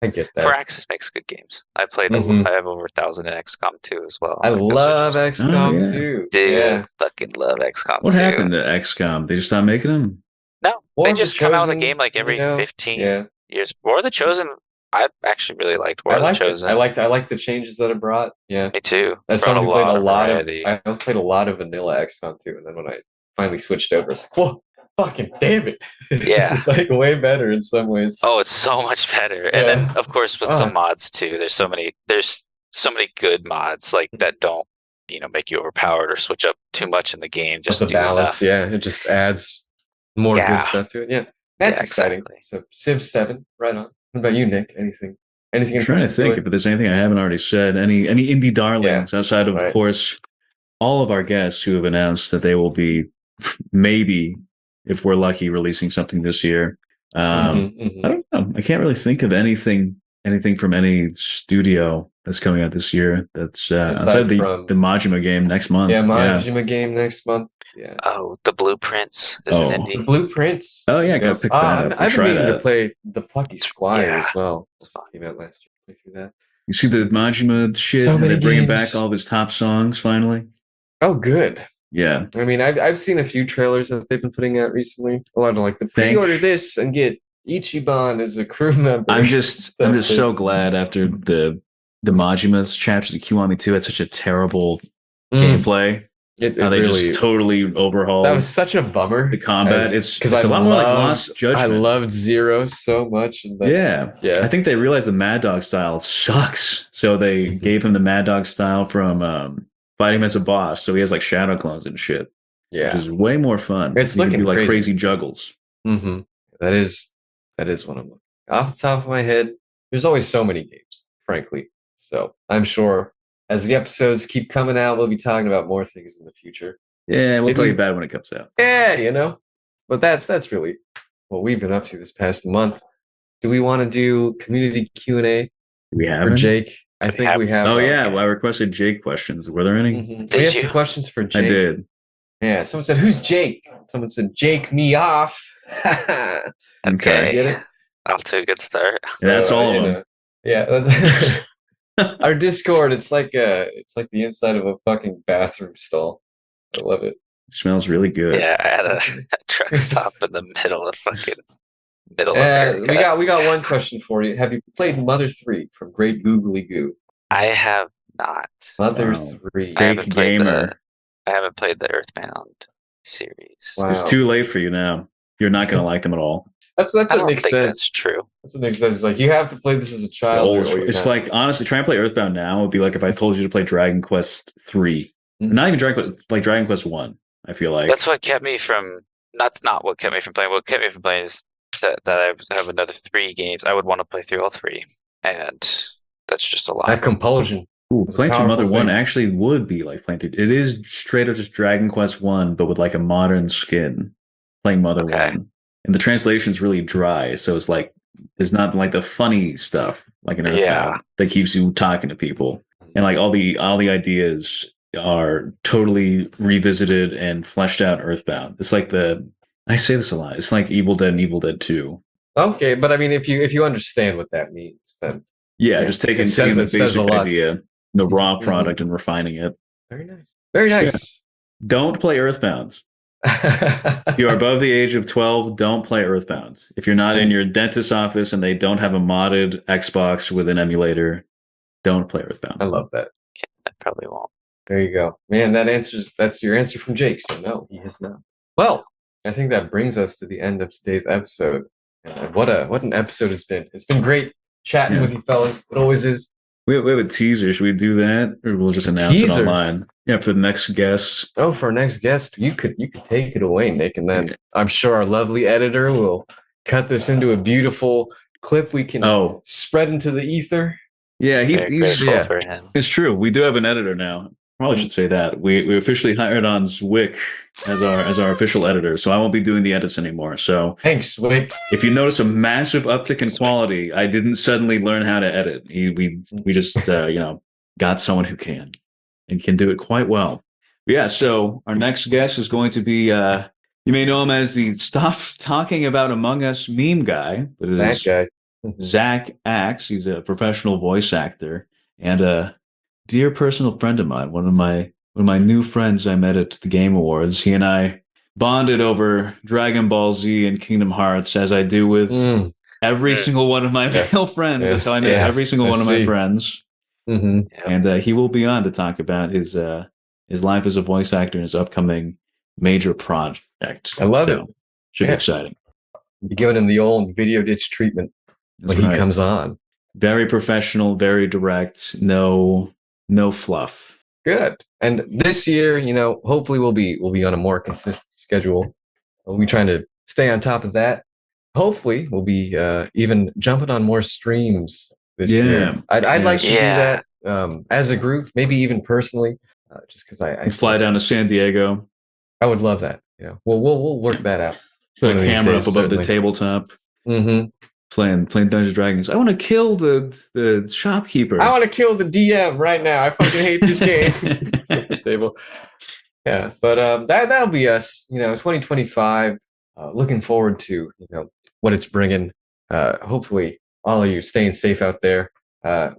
I get that. Firaxis makes good games. Hmm. I have over 1,000 in XCOM 2 as well. I Like those are love just, Oh, XCOM yeah. too. dude, Yeah. fucking love XCOM What 2. happened to XCOM? They just stopped making them? No, War they of the just come out with a game Chosen, like every 15 yeah. years. War of the Chosen, I actually really liked War I of the liked it. Chosen. I liked the changes that it brought. Yeah. Me too. As Brought a someone who played lot of variety. I played a lot of vanilla XCOM too, and then when I finally switched over, I was like, whoa, fucking damn it. This Yeah. is like way better in some ways. Oh, it's so much better. And then Yeah. of course with some Fuck. mods too. There's so many good mods like that don't, make you overpowered or switch up too much in the game. Of the Just do balance, enough. yeah. It just adds more good Yeah. stuff to it. Yeah. That's Yeah, exciting. exactly. So Civ 7, right on. What about you, Nick? Anything I'm in trying to think particular? if there's anything I haven't already said. Any indie Yeah. darlings outside of Right. course, all of our guests who have announced that they will be maybe, if we're lucky, releasing something this year. I don't know. I can't really think of anything from any studio that's coming out this year. That's outside Aside from the Majima game next month. yeah, Majima game next month. Yeah. Oh, the Blueprints is an Oh. The indie. Blueprints. Oh, yeah, There you gotta go. pick that up. I've been Try meaning to that. play the Plucky Squire Yeah, as well. it's fun. Came out last year. Play through that. You see the Majima shit, So and many they're bringing back games. all of his top songs finally. Oh, good. Yeah. I mean, I've seen a few trailers that they've been putting out recently. A lot of like the Thank- pre-order this and get Ichiban as a crew member. I'm just Stuff so glad after the Majima's chapters of Kiwami 2 had such a terrible gameplay. It How they really just totally overhauled that was such a bummer. the combat. It's because a lot more like Lost Judgment. I loved Zero so much, and then, yeah. I think they realized the Mad Dog style sucks, so they gave him the Mad Dog style from fighting him as a boss. So he has like shadow clones and shit, which is way more fun. It's he can looking do like crazy. crazy juggles. Mm-hmm. That is what I'm looking off the top of my head. There's always so many games, frankly. So I'm sure as the episodes keep coming out, we'll be talking about more things in the future. Yeah, we'll Did tell we- you about it when it comes out. Yeah, But that's really what we've been up to this past month. Do we want to do community Q&A We have for Jake? I think we have. Oh yeah, well, I requested Jake questions. Were there any? Mhm. We have some questions for Jake. I did. Yeah, someone said, "Who's Jake?" Someone said, "Jake me off." Okay. Get it? Off to a good start. That's So, all of them. Yeah. Our Discord, it's like the inside of a fucking bathroom stall. I love it. It smells really good. Yeah, I had a truck stop in the middle of America. We got one question for you. Have you played Mother 3 from Great Googly Goo? I have not. Mother Wow. 3. I haven't played gamer. I haven't played the Earthbound series. Wow. It's too late for you now. You're not going to like them at all. That's I what don't Nick think says. that's true. That's what Nick says. It's like you have to play this as a child, or you're It's not. like, honestly, trying to play Earthbound now would be like if I told you to play Dragon Quest 3. Mhm. Not even Dragon Quest, like Dragon Quest 1, I feel like. That's what kept me from. That's not what kept me from playing. What kept me from playing is that I have another 3 games. I would want to play through all 3, and that's just a lot. That compulsion. Ooh, It's a playing through Mother powerful 1 thing. actually would be like playing through. It is straight up just Dragon Quest 1, but with like a modern skin. Playing Mother Okay. 1. And the translation's really dry, so it's like, it's not like the funny stuff like in Earthbound Yeah. that keeps you talking to people. And like all the ideas are totally revisited and fleshed out in Earthbound. It's like I say this a lot. It's like Evil Dead and Evil Dead 2. Okay, but I mean, if you understand what that means, then Yeah, yeah, just taking it says the a basic lot. idea, the raw Mhm. product, and refining it. Very nice. Very Yeah. nice. Don't play Earthbound. If you are above the age of 12, don't play Earthbound. If you're not in your dentist's office and they don't have a modded Xbox with an emulator, don't play Earthbound. I love that. I probably won't. There you go. Man, that's your answer from Jake. So no, he has not. Well, I think that brings us to the end of today's episode. And what an episode it's been. It's been great chatting with you fellas. It always is. We have a teaser. Should we do that, or we'll just announce it Teaser? online? Yeah, for the next guest. Oh, for our next guest, you could take it away, Nick, and then I'm sure our lovely editor will cut this into a beautiful clip we can spread into the ether. Yeah, Very he's grateful for him. It's true. We do have an editor now. Probably should say that. We officially hired on Zwick as our official editor, so I won't be doing the edits anymore. So thanks, Zwick. If you notice a massive uptick in quality, I didn't suddenly learn how to edit. We just got someone who can and can do it quite well. But yeah. So our next guest is going to be you may know him as the Stop Talking About Among Us meme guy, but it is that guy. Zach Axe. He's a professional voice actor and a dear personal friend of mine. One of my new friends I met at the Game Awards. He and I bonded over Dragon Ball Z and Kingdom Hearts, as I do with every single one of my male friends. That's how I met every single one of my friends. Mm-hmm. And he will be on to talk about his life as a voice actor and his upcoming major project. I love it. Should be exciting. You're giving him the old video ditch treatment when he comes on. Very professional, very direct, no fluff. Good. And this year, hopefully we'll be on a more consistent schedule. We'll be trying to stay on top of that. Hopefully we'll be even jumping on more streams this year. I'd like to do that as a group, maybe even personally, just because I fly down to San Diego. I would love that. Yeah. Well, we'll work that out. Put a camera up above the tabletop. Mm-hmm. Playing Dungeons and Dragons. I want to kill the shopkeeper. I want to kill the DM right now. I fucking hate this game. The table. Yeah, but that'll be us. 2025. Looking forward to what it's bringing. Hopefully, all of you staying safe out there.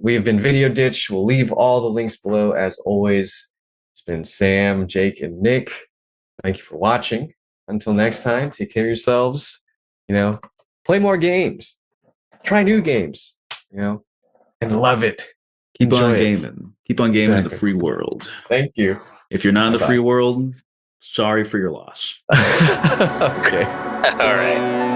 We have been Video Ditch. We'll leave all the links below as always. It's been Sam, Jake, and Nick. Thank you for watching. Until next time, take care of yourselves. Play more games. Try new games, and love it. Keep on gaming. Keep on gaming in the free world. Thank you. If you're not in the free world, sorry for your loss. Okay. All right.